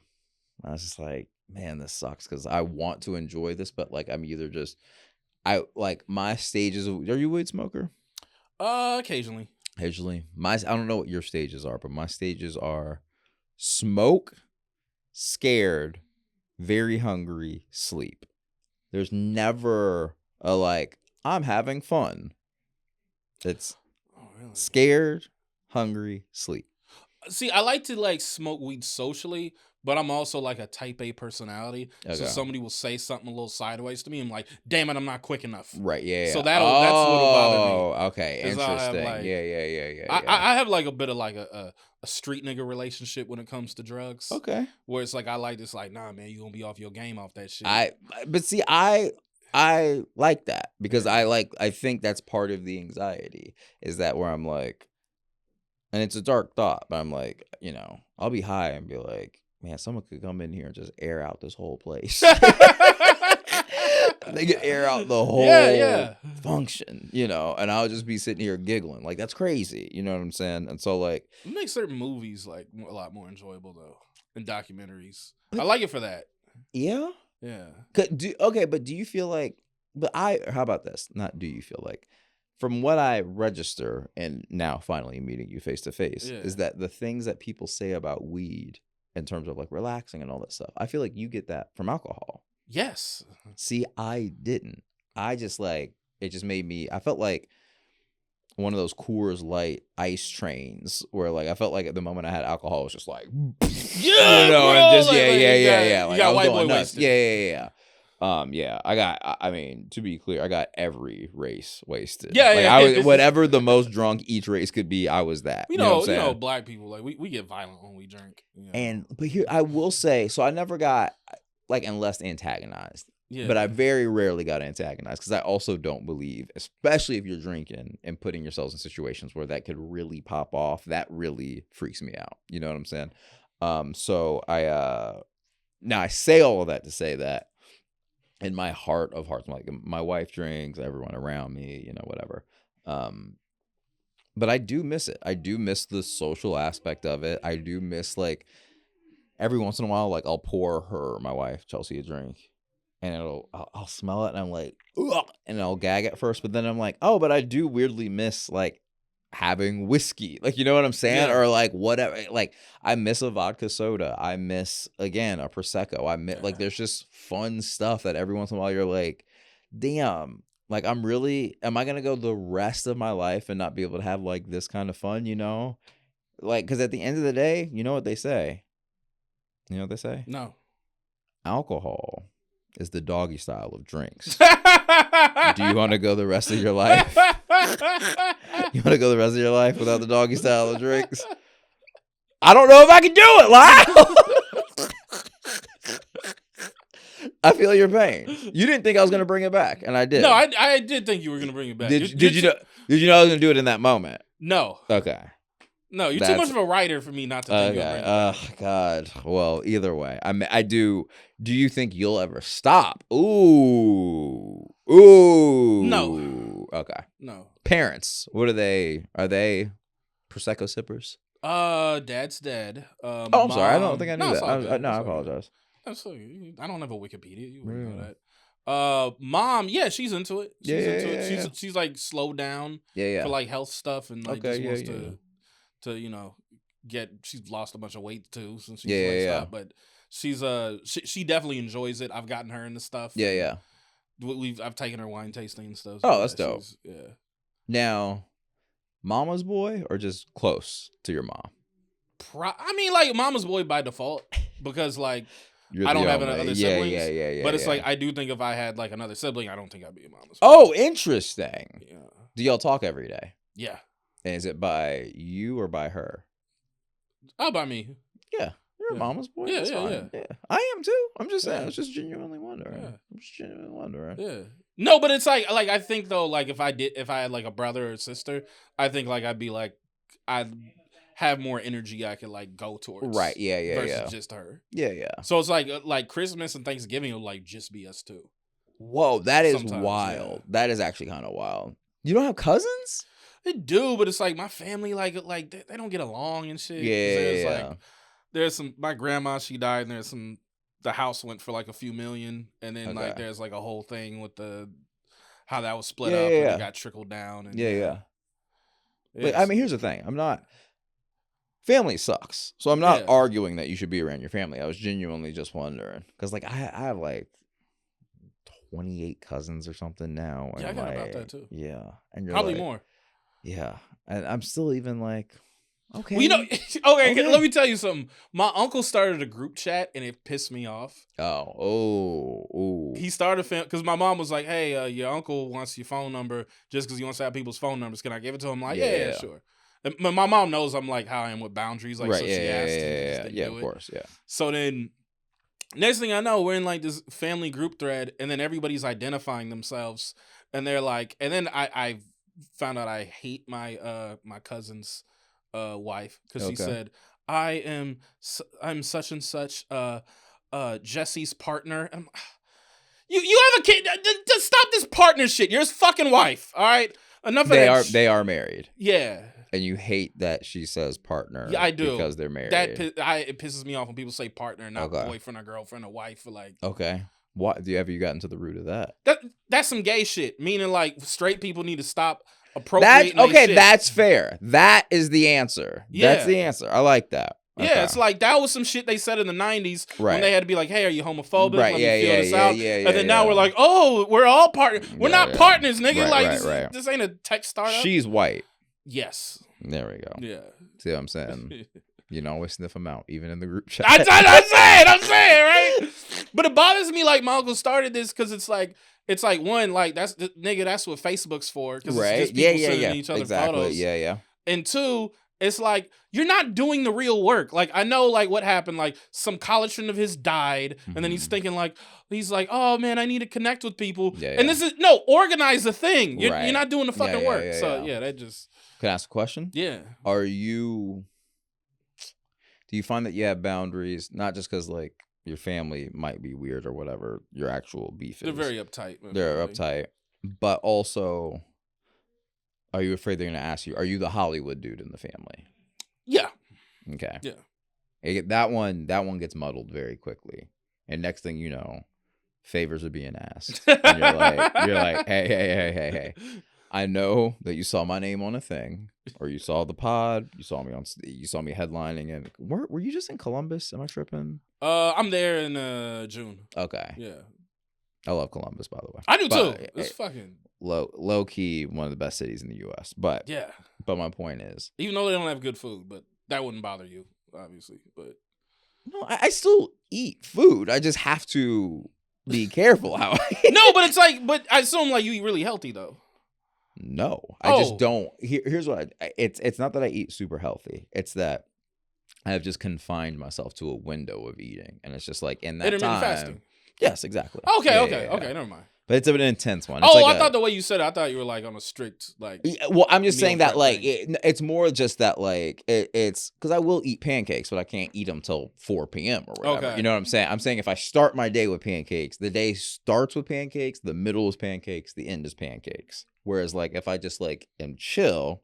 I was just like, man, this sucks because I want to enjoy this, but like I'm either just like my stages of. Are you a weed smoker? Occasionally. I don't know what your stages are, but my stages are smoke, scared, very hungry, sleep. There's never a like I'm having fun. It's scared, hungry, sleep. See, I like to like smoke weed socially, but I'm also like a type A personality. Okay. So somebody will say something a little sideways to me. I'm like, damn it, I'm not quick enough. Right, yeah. So that's what'll bother me. Oh, okay, interesting. Like, yeah. I have like a bit of like a street nigga relationship when it comes to drugs. Okay. Where it's like, I like this, like, nah, man, you gonna be off your game off that shit. But see, I like that because I think that's part of the anxiety is that where I'm like, and it's a dark thought, but I'm like, you know, I'll be high and be like, man, someone could come in here and just air out this whole place. They could air out the whole function, you know, and I'll just be sitting here giggling. Like, that's crazy. You know what I'm saying? And so, like, it makes certain movies, like, a lot more enjoyable, though, and documentaries. I like it for that. Yeah? Yeah. But do you feel like, how about this? Not do you feel like, from what I register and now finally meeting you face to face, is that the things that people say about weed in terms of like relaxing and all that stuff, I feel like you get that from alcohol. Yes. See, I didn't. I just like, it just made me, I felt like one of those Coors Light ice trains where like I felt like at the moment I had alcohol, it was just like, yeah, you know, bro, and just yeah. Like, you got I was white going boy nuts. Yeah. I mean, to be clear, I got every race wasted. Yeah, like, I was whatever the most drunk each race could be, I was that. You know, black people, like we get violent when we drink. You know? But here I will say, so I never got like unless antagonized. Yeah. But I very rarely got antagonized because I also don't believe, especially if you're drinking and putting yourselves in situations where that could really pop off. That really freaks me out. You know what I'm saying? So now I say all of that to say that in my heart of hearts, like my wife drinks, everyone around me, you know, whatever. But I do miss it. I do miss the social aspect of it. I do miss like every once in a while, like I'll pour my wife, Chelsea, a drink. And I'll smell it and I'm like, ugh, and I'll gag at first, but then I'm like, oh, but I do weirdly miss like having whiskey, like, you know what I'm saying? Or like whatever, like I miss a vodka soda. I miss, again, a Prosecco. I miss like, there's just fun stuff that every once in a while you're like, damn, like am I going to go the rest of my life and not be able to have like this kind of fun, you know? Like, because at the end of the day, you know what they say? You know what they say? No. Alcohol is the doggy style of drinks. Do you want to go the rest of your life? You want to go the rest of your life without the doggy style of drinks? I don't know if I can do it, Lyall. I feel your pain. You didn't think I was going to bring it back, and I did. No, I did think you were going to bring it back. Did you know I was going to do it in that moment? No. Okay. No, you're too much of a writer for me not to think you'll bring it back. Oh, God. Well, either way. I do. Do you think you'll ever stop? Ooh. No. Okay. No. Parents, what are they? Are they Prosecco sippers? Dad's dead. I'm sorry. I don't think I knew that. I apologize. I don't have a Wikipedia. You wouldn't know that. Mom, yeah, she's into it. She's like slowed down for like health stuff and like just wants to you know she's lost a bunch of weight too since she's stopped, but she's she definitely enjoys it. I've gotten her into stuff. I've taken her wine tasting and stuff. Oh, that's dope. Now, mama's boy or just close to your mom? I mean, like mama's boy by default because like I don't have other siblings. But it's like I do think if I had like another sibling, I don't think I'd be a mama's boy. Oh, interesting. Yeah. Do y'all talk every day? Yeah. And is it by you or by her? Oh, by me. Yeah. You're a mama's boy. Yeah. I am too. I'm just saying. I was just genuinely wondering. Yeah. No, but it's like I think though, like if I had like a brother or sister, I think like I'd be like I'd have more energy I could like go towards. Right. Yeah. Versus just her. Yeah. So it's like Christmas and Thanksgiving will like just be us two. Whoa, that is wild. Yeah. That is actually kind of wild. You don't have cousins? They do, but it's like my family like they don't get along and shit. Yeah. Like there's some my grandma, she died, and there's some the house went for like a few million, and then like Okay. there's like a whole thing with the how that was split Yeah, up yeah, and yeah. it got trickled down. And Yeah. Like, Yeah, I mean, here's the thing. Family sucks. So I'm not arguing that you should be around your family. I was genuinely just wondering. Because, like, I have, like, 28 cousins or something now. And I got like, about that, too. Yeah. And you're probably like, more. Yeah. And I'm still even like, okay. Well, you know, okay, let me tell you something. My uncle started a group chat and it pissed me off. Oh. He started because my mom was like, "Hey, your uncle wants your phone number just because he wants to have people's phone numbers. Can I give it to him?" I'm like, yeah, sure. And my mom knows I'm like how I am with boundaries, like, right, so she asked. Yeah, of course, yeah. So then, next thing I know, we're in like this family group thread, and then everybody's identifying themselves, and they're like, and then I found out I hate my my cousin's wife because she said, I'm such and such Jesse's partner. And you have a kid. Just stop this partner shit. You're his fucking wife. All right. Enough of that. They are married. Yeah. And you hate that she says partner. Yeah, I do. Because they're married. It pisses me off when people say partner, not boyfriend or girlfriend or wife or like. Okay. What have you gotten to the root of that? That's some gay shit. Meaning like straight people need to stop appropriating. That's fair. That is the answer. Yeah. That's the answer. I like that. Okay. Yeah, it's like that was some shit they said in the 90s when they had to be like, "Hey, are you homophobic? Let me feel this out." And then now we're like, "Oh, we're all partners. We're not partners, nigga. This ain't a tech startup." She's white. Yes. There we go. Yeah. See what I'm saying? You know, always sniff them out, even in the group chat. I'm saying, right? But it bothers me like my uncle started this because it's like one, like that's what Facebook's for. Right. It's just people sending each other photos. Yeah. And two, it's like, you're not doing the real work. Like, I know, like, what happened. Like, some college friend of his died. And then he's thinking, like, oh, man, I need to connect with people. Yeah. And organize the thing. You're not doing the fucking work. That just... Can I ask a question? Yeah. Do you find that you have boundaries, not just because, like, your family might be weird or whatever, your actual beef is? They're very uptight. They're uptight. But also... Are you afraid they're going to ask you, are you the Hollywood dude in the family? Yeah. Okay. Yeah. That one gets muddled very quickly. And next thing you know, favors are being asked. And you're like, hey. I know that you saw my name on a thing, or you saw the pod, you saw me headlining, and were you just in Columbus? Am I tripping? I'm there in June. Okay. Yeah. I love Columbus, by the way. I do too. It's fucking low key one of the best cities in the U.S. But my point is, even though they don't have good food, but that wouldn't bother you, obviously. But no, I still eat food. I just have to be careful how I eat. No, but it's like, but I assume like you eat really healthy though. No, I just don't. Here's what it's not that I eat super healthy. It's that I have just confined myself to a window of eating, and it's just like in that intermittent time. Fasting. Yes, exactly. Okay, never mind. But it's an intense one. It's I thought the way you said it, I thought you were like on a strict like. Well, I'm just saying that like it's more just that like it's because I will eat pancakes, but I can't eat them till 4 p.m. or whatever. Okay. You know what I'm saying? I'm saying if I start my day with pancakes, the day starts with pancakes, the middle is pancakes, the end is pancakes. Whereas like if I just like am chill,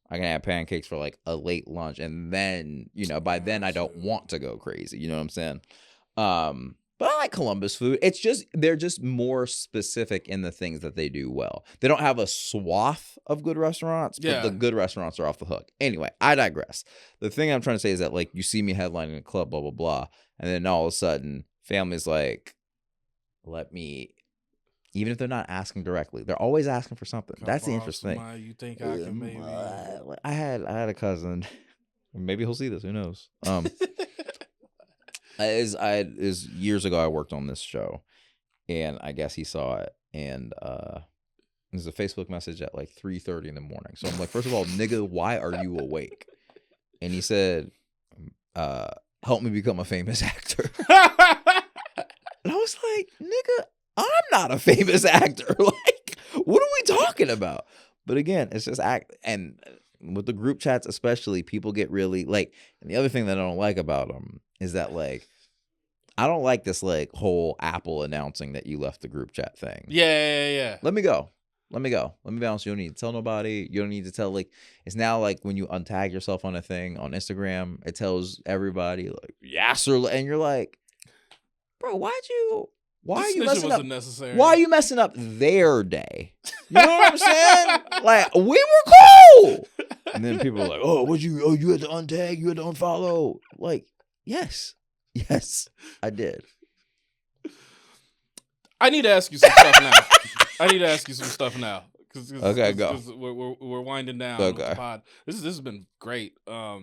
I can have pancakes for like a late lunch, and then by then I don't want to go crazy. You know what I'm saying? But I like Columbus food. It's just they're just more specific in the things that they do well. They don't have a swath of good restaurants, but the good restaurants are off the hook. Anyway, I digress. The thing I'm trying to say is that like you see me headlining a club, blah blah blah, and then all of a sudden, family's like, let me. Even if they're not asking directly, they're always asking for something. That's the interesting thing. You think I can maybe? I had a cousin. Maybe he'll see this. Who knows? Is years ago I worked on this show, and I guess he saw it, and there's a Facebook message at like 3:30 in the morning. So I'm like, first of all, nigga, why are you awake? And he said, help me become a famous actor. And I was like, nigga, I'm not a famous actor. Like, what are we talking about? But again, it's just and with the group chats especially, people get really like, and the other thing that I don't like about them is that like, I don't like this like whole Apple announcing that you left the group chat thing. Yeah. Let me go. Let me be honest. You don't need to tell nobody. You don't need to tell like, it's now like when you untag yourself on a thing on Instagram, it tells everybody like Yassir, and you're like, bro, why are This you snitching messing was up? unnecessary. Why are you messing up their day? You know what I'm saying? Like, we were cool. And then people are like, oh, you had to untag, you had to unfollow. Like, yes, I did. I need to ask you some stuff now. Okay, go. Because we're winding down with the pod. This has been great. I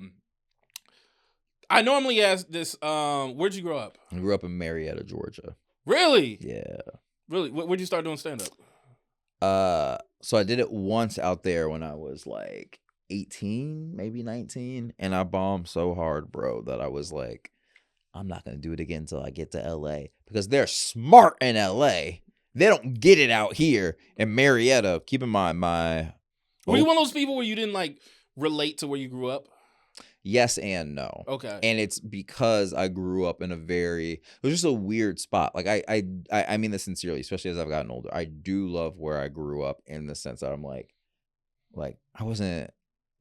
normally ask this. Where'd you grow up? I grew up in Marietta, Georgia. Really? Yeah. Really? Where'd you start doing stand up? So I did it once out there when I was like 18, maybe 19, and I bombed so hard, bro, that I was like, I'm not gonna do it again until I get to LA, because they're smart in LA. They don't get it out here in Marietta. Keep in mind, were you one of those people where you didn't like relate to where you grew up? Yes and no. Okay. And it's because I grew up in it was just a weird spot. Like I mean this sincerely, especially as I've gotten older. I do love where I grew up in the sense that I'm like I wasn't,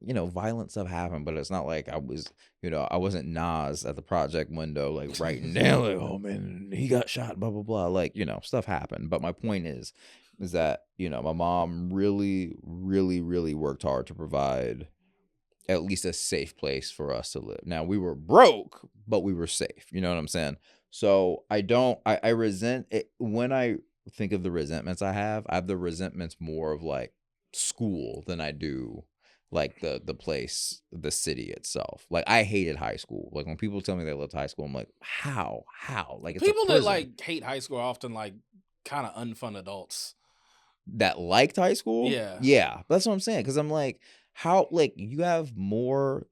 violent stuff happened, but it's not like I was, I wasn't Nas at the project window, like writing down like, oh man, he got shot, blah, blah, blah. Like, stuff happened. But my point is that, my mom really, really, really worked hard to provide at least a safe place for us to live. Now, we were broke, but we were safe. You know what I'm saying? So I resent it. When I think of the resentments I have the resentments more of like school than I do like the place, the city itself. Like, I hated high school. Like, when people tell me they loved high school, I'm like, how? Like, it's people a prison. that like hate high school are often like kind of unfun adults that liked high school. Yeah, that's what I'm saying. Because I'm like, how, like, you have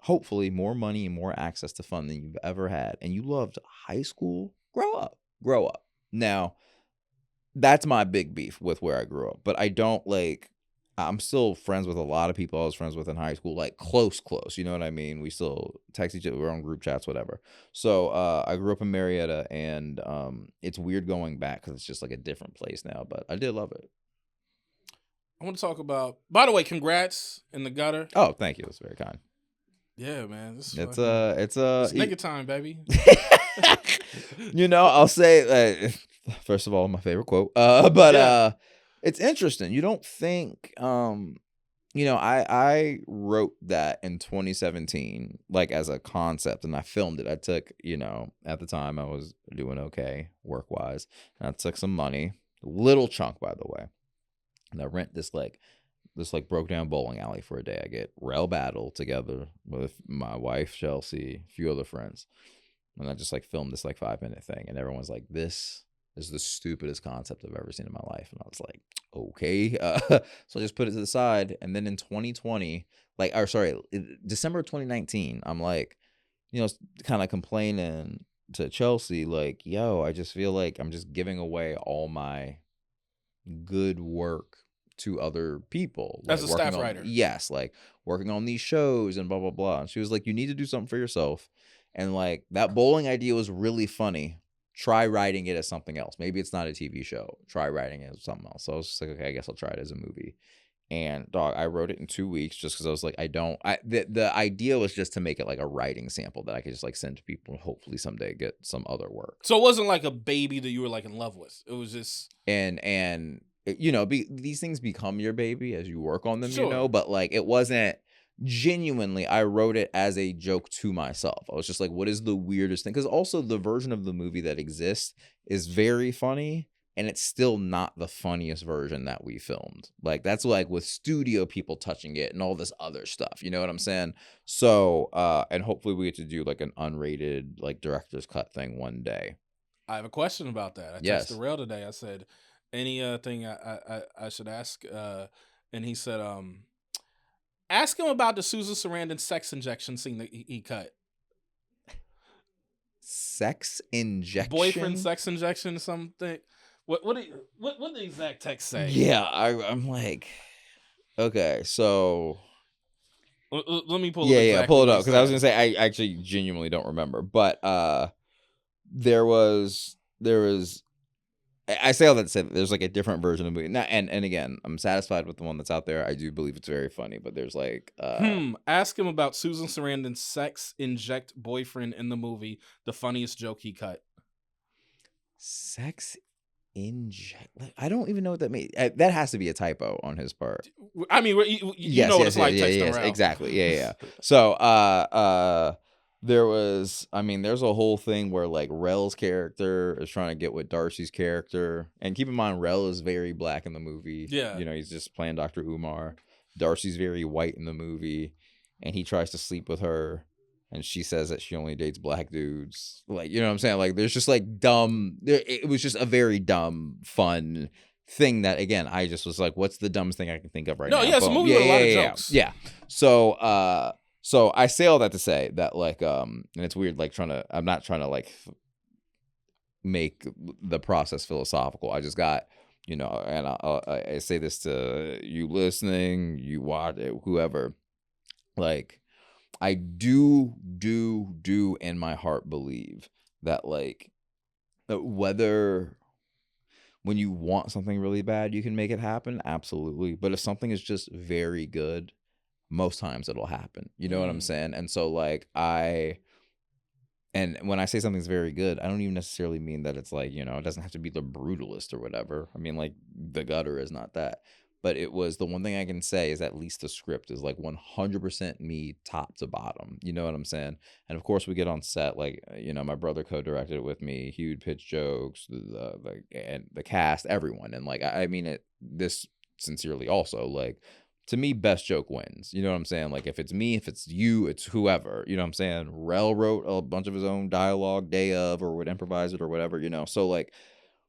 hopefully more money and more access to fun than you've ever had, and you loved high school. Grow up. Now, that's my big beef with where I grew up. But I don't like. I'm still friends with a lot of people I was friends with in high school, like close. You know what I mean? We still text each other, we're on group chats, whatever. So I grew up in Marietta, and it's weird going back because it's just like a different place now. But I did love it. I want to talk about. By the way, congrats in the gutter. Oh, thank you. That's very kind. Yeah, man. It's nigga time, baby. I'll say first of all, my favorite quote. It's interesting. You don't think, I wrote that in 2017, like as a concept, and I filmed it. I took, at the time I was doing okay work-wise, and I took some money, little chunk, by the way, and I rent this broke down bowling alley for a day. I get Rel Battle together with my wife, Chelsea, a few other friends, and I just like filmed this like 5-minute thing, and everyone's like, this is the stupidest concept I've ever seen in my life. And I was like, okay. So I just put it to the side. And then in 2020, December 2019, I'm like, kind of complaining to Chelsea, like, yo, I just feel like I'm just giving away all my good work to other people. As a staff writer. Yes, like working on these shows and blah, blah, blah. And she was like, you need to do something for yourself. And like, that bowling idea was really funny. Try writing it as something else. Maybe it's not a TV show. Try writing it as something else. So I was just like, okay, I guess I'll try it as a movie. And dog, I wrote it in 2 weeks just because I was like, the idea was just to make it like a writing sample that I could just like send to people and hopefully someday get some other work. So it wasn't like a baby that you were like in love with. It was just and these things become your baby as you work on them, sure. But like, it wasn't genuinely, I wrote it as a joke to myself. I was just like, what is the weirdest thing? Because also the version of the movie that exists is very funny, and it's still not the funniest version that we filmed. Like, that's like with studio people touching it and all this other stuff. You know what I'm saying? So, and hopefully we get to do like an unrated, like director's cut thing one day. I have a question about that. I texted Rail today. I said, any thing I should ask? And he said, ask him about the Susan Sarandon sex injection scene that he cut. Sex injection? Boyfriend sex injection, something. What did the exact text say? Yeah, I'm like, okay, so let me pull. Pull it up, because I was gonna say I actually genuinely don't remember, but there was. I say all that to say that there's like a different version of the movie. And again, I'm satisfied with the one that's out there. I do believe it's very funny, but there's like ask him about Susan Sarandon's sex inject boyfriend in the movie, the funniest joke he cut. Sex inject. I don't even know what that means. That has to be a typo on his part. I mean, you know what it's like texting Ralph. Exactly. Yeah. So, there's a whole thing where like Rel's character is trying to get with Darcy's character, and keep in mind Rel is very black in the movie. Yeah, he's just playing Dr. Umar. Darcy's very white in the movie, and he tries to sleep with her, and she says that she only dates black dudes. Like, you know what I'm saying? Like, there's just like dumb. It was just a very dumb, fun thing that, again, I just was like, what's the dumbest thing I can think of right now? No, yeah, it's a movie with a lot of jokes. Yeah. So I say all that to say that, like, and it's weird, like, I'm not trying to like make the process philosophical. I just got, and I say this to you listening, you watch it, whoever, like, I do in my heart believe that, like, whether when you want something really bad, you can make it happen. Absolutely. But if something is just very good, most times it'll happen. You know what I'm saying? And so, like, and when I say something's very good, I don't even necessarily mean that it's like, it doesn't have to be the brutalist or whatever. I mean, like, The Gutter is not that. But it was, the one thing I can say is at least the script is like 100% me top to bottom. You know what I'm saying? And of course we get on set, like, my brother co-directed it with me. He would pitch jokes, and the cast, everyone. And like, I mean it this sincerely also, like, to me, best joke wins. You know what I'm saying? Like, if it's me, if it's you, it's whoever. You know what I'm saying? Rel wrote a bunch of his own dialogue day of, or would improvise it or whatever, So like,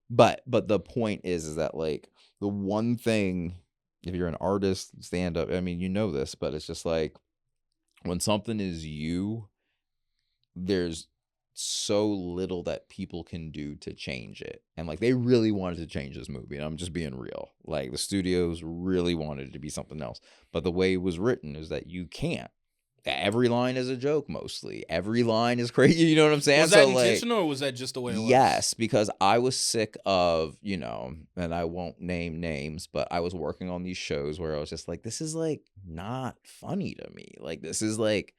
but the point is that, like, the one thing, if you're an artist, stand up, I mean, this, but it's just like, when something is you, there's so little that people can do to change it. And like, they really wanted to change this movie, and I'm just being real. Like, the studios really wanted it to be something else, but the way it was written is that you can't. Every line is a joke, mostly. Every line is crazy. You know what I'm saying? Was that intentional, or was that just the way it was? Yes, because I was sick of, and I won't name names, but I was working on these shows where I was just like, this is like not funny to me. Like, this is like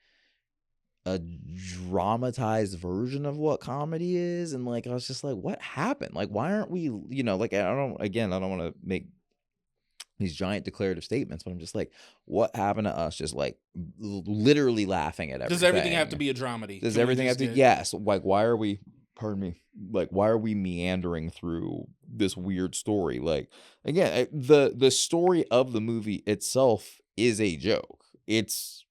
a dramatized version of what comedy is. And like, I was just like, what happened? Like, why aren't we, like, I don't want to make these giant declarative statements, but I'm just like, what happened to us just like literally laughing at everything? Does everything have to be a dramedy? Does everything have to? Yes. Like, why are we, pardon me, like, why are we meandering through this weird story? Like, again, the story of the movie itself is a joke. It's,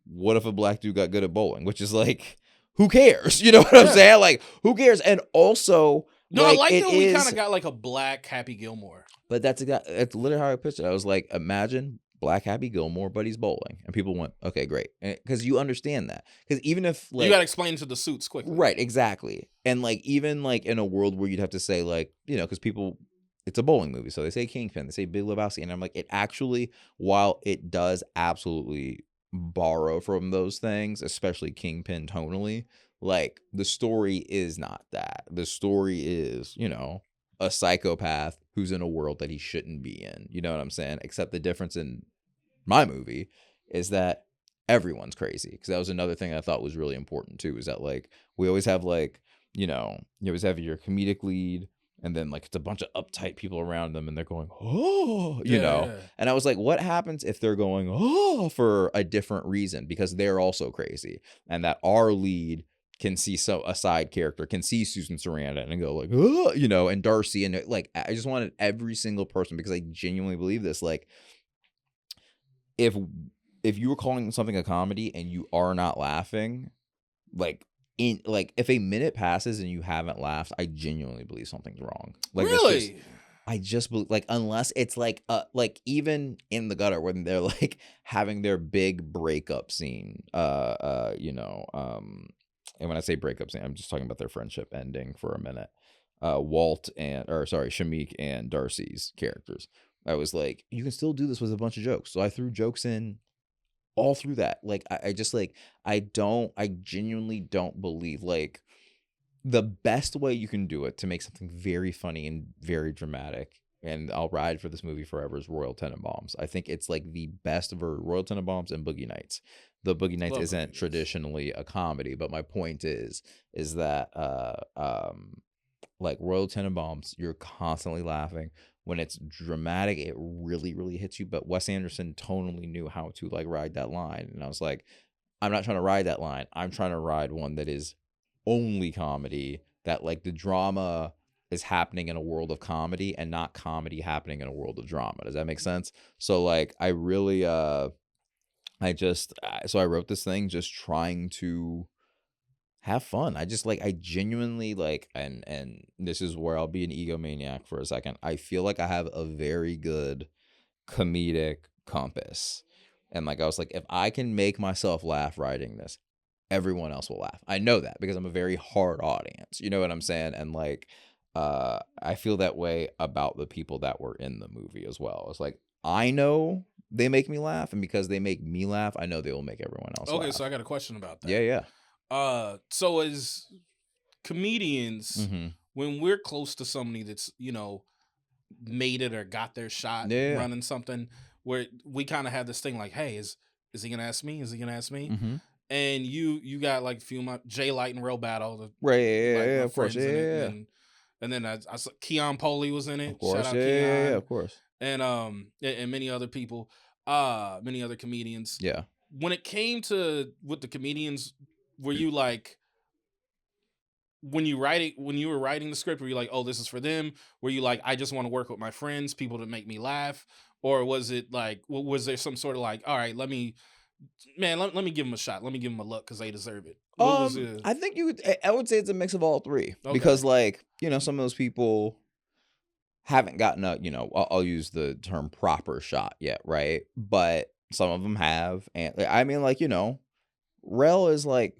what if a black dude got good at bowling? Which is like, who cares? You know what I'm saying? Like, who cares? And also, no, like, I like that we kind of got like a black Happy Gilmore. But that's literally how I pitched it. I was like, imagine black Happy Gilmore, but he's bowling. And people went, okay, great. Because you understand that. Because even if, like, you got to explain to the suits quickly. Right, exactly. And like, even like in a world where you'd have to say, like, because people, it's a bowling movie. So they say Kingpin, they say Big Lebowski. And I'm like, it actually, while it does absolutely borrow from those things, especially Kingpin tonally, like, the story is not that. The story is, a psychopath who's in a world that he shouldn't be in. You know what I'm saying? Except the difference in my movie is that everyone's crazy. Because that was another thing I thought was really important too, is that, like, we always have, like, you always have your comedic lead, and then like it's a bunch of uptight people around them, and they're going, oh, Yeah. And I was like, what happens if they're going, oh, for a different reason? Because they're also crazy, and that our lead can see, so a side character can see Susan Sarandon and go like, oh, and Darcy, and like, I just wanted every single person, because I genuinely believe this, like, if you were calling something a comedy and you are not laughing, like, if a minute passes and you haven't laughed, I genuinely believe something's wrong. Like, really? I just believe, like, unless it's like even in The Gutter, when they're like having their big breakup scene, and when I say breakup scene, I'm just talking about their friendship ending for a minute. Shamik and Darcy's characters. I was like, you can still do this with a bunch of jokes. So I threw jokes in all through that. Like, I just, like, I genuinely don't believe, like, the best way you can do it to make something very funny and very dramatic, and I'll ride for this movie forever, is Royal Tenenbaums. I think it's like the best of Royal Tenenbaums and Boogie Nights. The Boogie Nights isn't traditionally a comedy, but my point is that like Royal Tenenbaums, you're constantly laughing. When it's dramatic, it really, really hits you. But Wes Anderson tonally knew how to like ride that line. And I was like, I'm not trying to ride that line. I'm trying to ride one that is only comedy, that like the drama is happening in a world of comedy and not comedy happening in a world of drama. Does that make sense? So like I really so I wrote this thing just trying to have fun. I just like I genuinely like and this is where I'll be an egomaniac for a second. I feel like I have a very good comedic compass. And like I was like, if I can make myself laugh writing this, everyone else will laugh. I know that because I'm a very hard audience. You know what I'm saying? And like I feel that way about the people that were in the movie as well. It's like I know they make me laugh, and because they make me laugh, I know they will make everyone else laugh. Okay, so I got a question about that. Yeah. So as comedians, when we're close to somebody that's, you know, made it or got their shot running something, where we kind of have this thing like, hey, is he gonna ask me? Is he gonna ask me? And you got like a few of Jay Light and Real Battle, right? Yeah, of course, yeah. And then I saw Keon Poley was in it. Of course, shout out Keon, yeah, of course, and many other people, many other comedians. Yeah. When it came to with the comedians, were you like, when you were writing the script, were you like, oh, this is for them? Were you like, I just want to work with my friends, people to make me laugh? Or was it like, was there some sort of like, all right, let me give them a shot. Let me give them a look because they deserve it. I think I would say it's a mix of all three. Okay. Because like, you know, some of those people haven't gotten a, you know, I'll use the term proper shot yet, right? But some of them have. And I mean, like, you know, Rel is like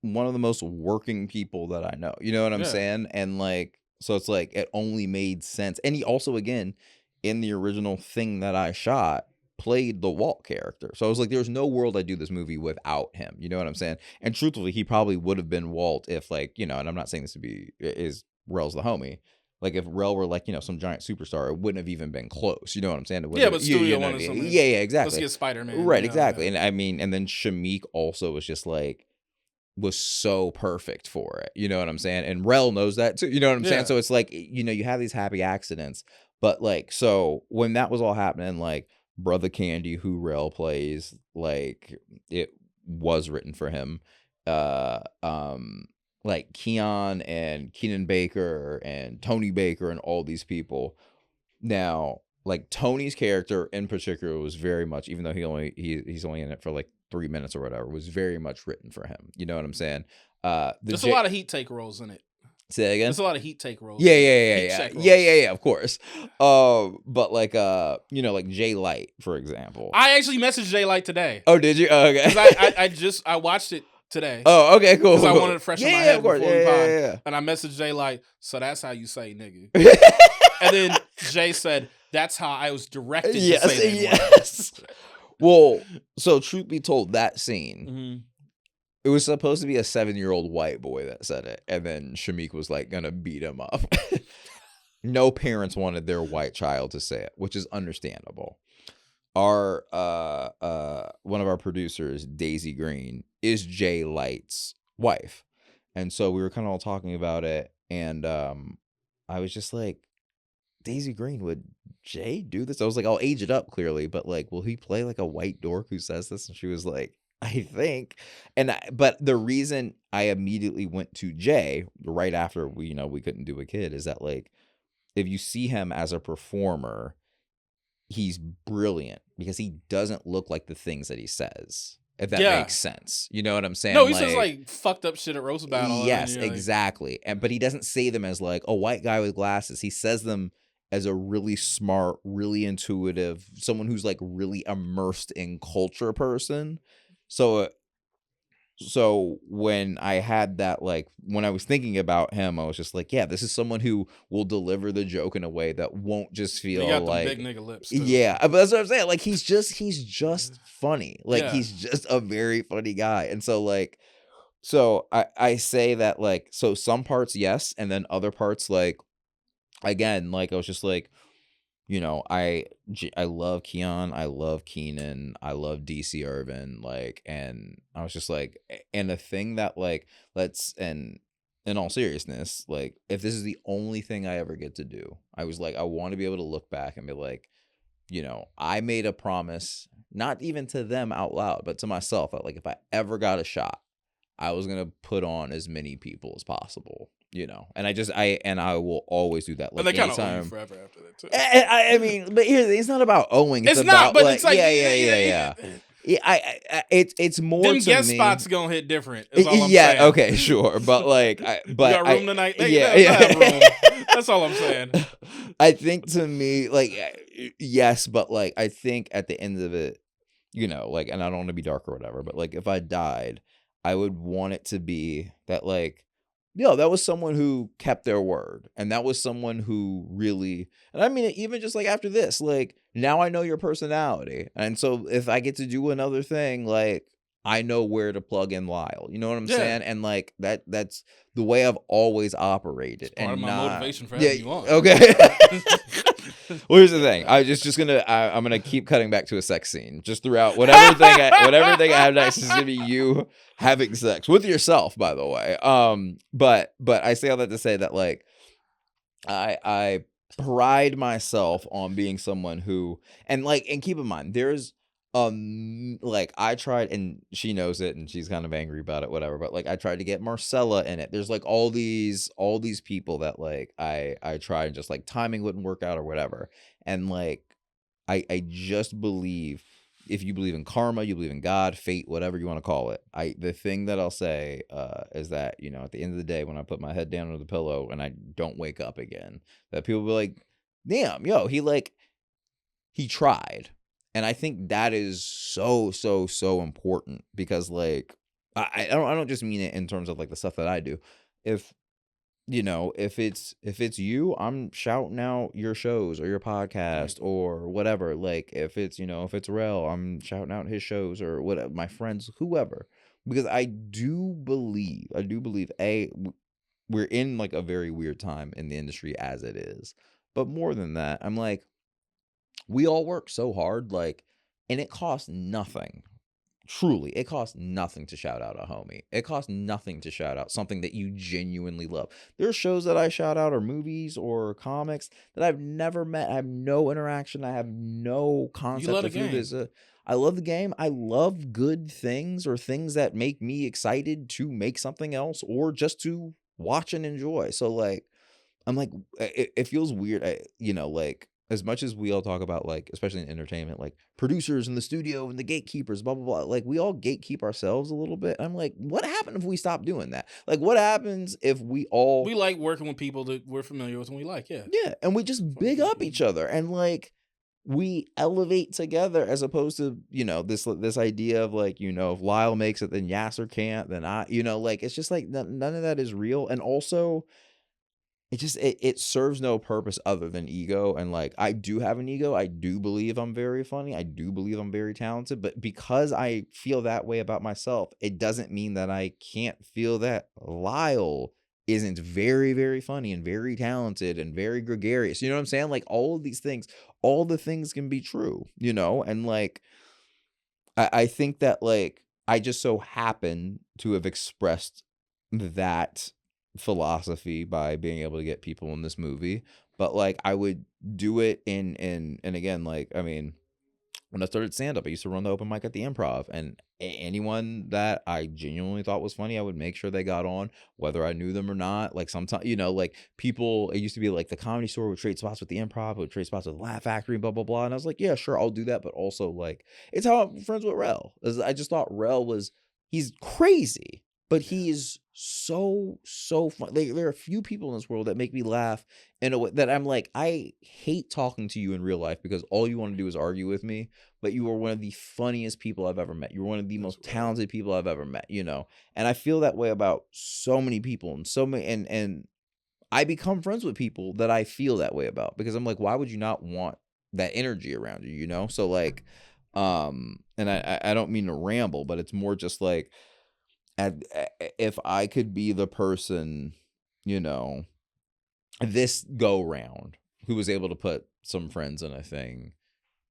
one of the most working people that I know. You know what I'm saying? And like, so it's like, it only made sense. And he also, again, in the original thing that I shot, played the Walt character. So I was like, there's no world I'd do this movie without him. You know what I'm saying? And truthfully, he probably would have been Walt if, like, you know, and I'm not saying this to be, is Rel's the homie. Like, if Rel were, like, you know, some giant superstar, it wouldn't have even been close. You know what I'm saying? Yeah, but studio wanted something. Yeah, exactly. Let's get Spider-Man. Right, exactly. And I mean, and then Shameik also was just like, was so perfect for it. You know what I'm saying? And Rel knows that too. You know what I'm saying? So it's like, you know, you have these happy accidents. But like, so when that was all happening, like, Brother Candy, who Rel plays, like, it was written for him. Like Keon and Keenan Baker and Tony Baker and all these people. Now, like, Tony's character in particular was very much, even though he's only in it for like 3 minutes or whatever, was very much written for him. You know what I'm saying? There's a lot of heat take roles in it. Say that again? There's a lot of heat take roles. Yeah, of course. But like, you know, like Jay Light, for example. I actually messaged Jay Light today. Oh, did you? Oh, okay. I watched it today. Oh, okay, cool. Because I wanted to freshen my head before we pod. Yeah. And I messaged Jay Light, so that's how you say nigga. And then Jay said, that's how I was directed to say that. Yes. Well, so truth be told, that scene, it was supposed to be a 7-year-old white boy that said it, and then Shameik was like gonna beat him up. No parents wanted their white child to say it, which is understandable. Our one of our producers, Daisy Green, is Jay Light's wife, and so we were kind of all talking about it, and I was just like, Daisy Green, would Jay do this? I was like, I'll age it up clearly, but like, will he play like a white dork who says this? And she was like, I think. But the reason I immediately went to Jay right after we couldn't do a kid is that, like, if you see him as a performer, he's brilliant because he doesn't look like the things that he says. If that makes sense. You know what I'm saying? No, he says like fucked up shit at roast battle. Yes, exactly. But he doesn't say them as like a white guy with glasses. He says them as a really smart, really intuitive, someone who's like really immersed in culture person. So when I had that, like, when I was thinking about him, I was just like, yeah, this is someone who will deliver the joke in a way that won't just feel he got like the big nigga lips. Too. Yeah, but that's what I'm saying. Like, he's just funny. Like, he's just a very funny guy. And so, like, I say that, like, so some parts, yes, and then other parts, like, again, like, I was just like, you know, I love Keon, I love Keenan, I love DC Irvin, like, and I was just like, and the thing that, like, and in all seriousness, like, if this is the only thing I ever get to do, I was like, I want to be able to look back and be like, I made a promise, not even to them out loud, but to myself. Like, if I ever got a shot, I was going to put on as many people as possible, and I will always do that. Like, and they kind of owe you anytime. forever after that too. I mean, but here, it's not about owing. It's about, not, but like, it's like, yeah. It's more them to guest me. spots gonna hit different. Is all I'm Yeah, saying. okay, sure, but like, you got room tonight? Yeah. Have room. That's all I'm saying. I think to me, like, yes, but like, I think at the end of it, like, and I don't want to be dark or whatever, but like, if I died, I would want it to be that, like, that was someone who kept their word, and that was someone who really, and I mean, even just like after this, like, now I know your personality, and so if I get to do another thing, like, I know where to plug in Lyall. You know what I'm saying? And like, that's the way I've always operated. It's part of my motivation for having you on. Okay. Well, here's the thing. I'm gonna keep cutting back to a sex scene just throughout whatever thing I have next is gonna be you having sex with yourself, by the way. But I say all that to say that, like, I pride myself on being someone who, and keep in mind, there's like, I tried, and she knows it, and she's kind of angry about it, whatever, but like, I tried to get Marcella in it. There's like all these people that, like, I tried, and just like timing wouldn't work out or whatever. And like, I just believe, if you believe in karma, you believe in God, fate, whatever you want to call it, the thing that I'll say is that, at the end of the day, when I put my head down on the pillow and I don't wake up again, that people will be like, damn, he tried. And I think that is so, so, so important, because like, I don't just mean it in terms of like the stuff that I do. If it's you, I'm shouting out your shows or your podcast or whatever. Like, if it's Rel, I'm shouting out his shows or whatever, my friends, whoever, because I do believe we're in like a very weird time in the industry as it is. But more than that, I'm like, we all work so hard, like, and it costs nothing. Truly, it costs nothing to shout out a homie. It costs nothing to shout out something that you genuinely love. There are shows that I shout out, or movies or comics that I've never met. I have no interaction. I have no concept of who this is. I love the game. I love good things, or things that make me excited to make something else, or just to watch and enjoy. So like, I'm like, it feels weird, like, as much as we all talk about, like, especially in entertainment, like, producers in the studio and the gatekeepers, blah, blah, blah. Like, we all gatekeep ourselves a little bit. I'm like, what happened if we stop doing that? Like, what happens if we like working with people that we're familiar with and we like, yeah. Yeah, and we just big up each other, and, like, we elevate together, as opposed to, this idea of, like, if Lyall makes it, then Yassir can't, then I, like, it's just like, none of that is real. And also, it serves no purpose other than ego. And like, I do have an ego. I do believe I'm very funny. I do believe I'm very talented. But because I feel that way about myself, it doesn't mean that I can't feel that Lyall isn't very, very funny and very talented and very gregarious. You know what I'm saying? Like, all of these things, all the things can be true, and like, I think that, like, I just so happen to have expressed that philosophy by being able to get people in this movie. But like, I would do it and again, like, I mean, when I started stand-up, I used to run the open mic at the Improv, and anyone that I genuinely thought was funny, I would make sure they got on, whether I knew them or not. Like, sometimes, like, people, it used to be like the Comedy Store would trade spots with the Improv, would trade spots with Laugh Factory, blah, blah, blah. And I was like, yeah, sure, I'll do that. But also, like, it's how I'm friends with Rel. I just thought he's crazy, but he is so fun. There are a few people in this world that make me laugh in a way that I'm like, I hate talking to you in real life, because all you want to do is argue with me. But you are one of the funniest people I've ever met. You're one of the most talented people I've ever met, And I feel that way about so many people, and so many, and I become friends with people that I feel that way about, because I'm like, why would you not want that energy around you, So like, and I don't mean to ramble, but it's more just like, if I could be the person, this go round, who was able to put some friends in a thing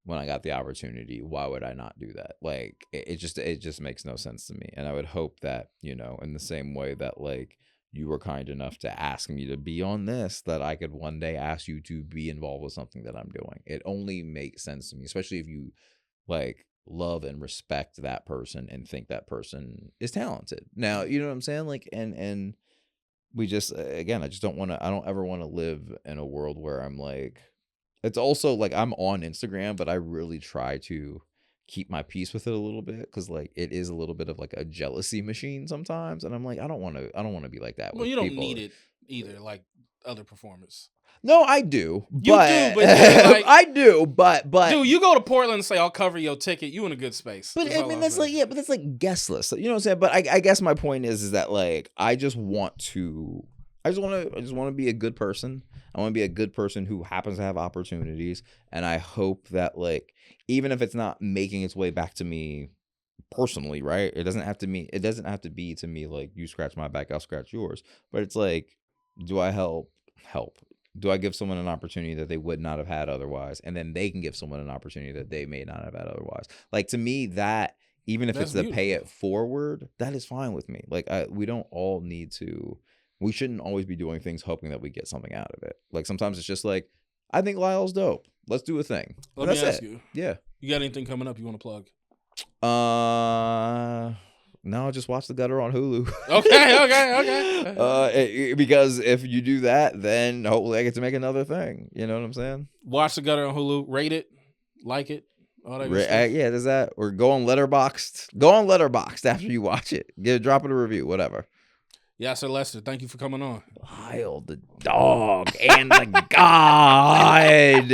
when I got the opportunity, why would I not do that? Like, it just makes no sense to me. And I would hope that, in the same way that, like, you were kind enough to ask me to be on this, that I could one day ask you to be involved with something that I'm doing. It only makes sense to me, especially if you like love and respect that person and think that person is talented. Now, you know what I'm saying? Like, and we just, again, I don't ever want to live in a world where I'm like, it's also like I'm on Instagram, but I really try to keep my peace with it a little bit, because like it is a little bit of like a jealousy machine sometimes, and I'm like, I don't want to be like that. Well, with you don't people. need it either, like other performers. No, I do. You but, do, but like, I do, but dude, you go to Portland and say I'll cover your ticket, you in a good space. But I mean, that's like, yeah, but that's like guest list. You know what I'm saying? But I guess my point is that like I just want to be a good person. I want to be a good person who happens to have opportunities, and I hope that like even if it's not making its way back to me personally, right? It doesn't have to be to me like you scratch my back, I'll scratch yours. But it's like, do I help? Do I give someone an opportunity that they would not have had otherwise, and then they can give someone an opportunity that they may not have had otherwise? Like, to me, that even if That's it's the pay beautiful. it forward, that is fine with me. Like, we shouldn't always be doing things hoping that we get something out of it. Like, sometimes it's just like, I think Lyall's dope. Let's do a thing. Let me ask you. Yeah. You got anything coming up you want to plug? No, just watch The Gutter on Hulu. Okay. Because if you do that, then hopefully I get to make another thing. You know what I'm saying? Watch The Gutter on Hulu. Rate it. Like it. All that good stuff. Yeah, there's that. Or go on Letterboxd. Go on Letterboxd after you watch it. Drop it a review, whatever. Yassir Lester, thank you for coming on. Lyall the dog and the god.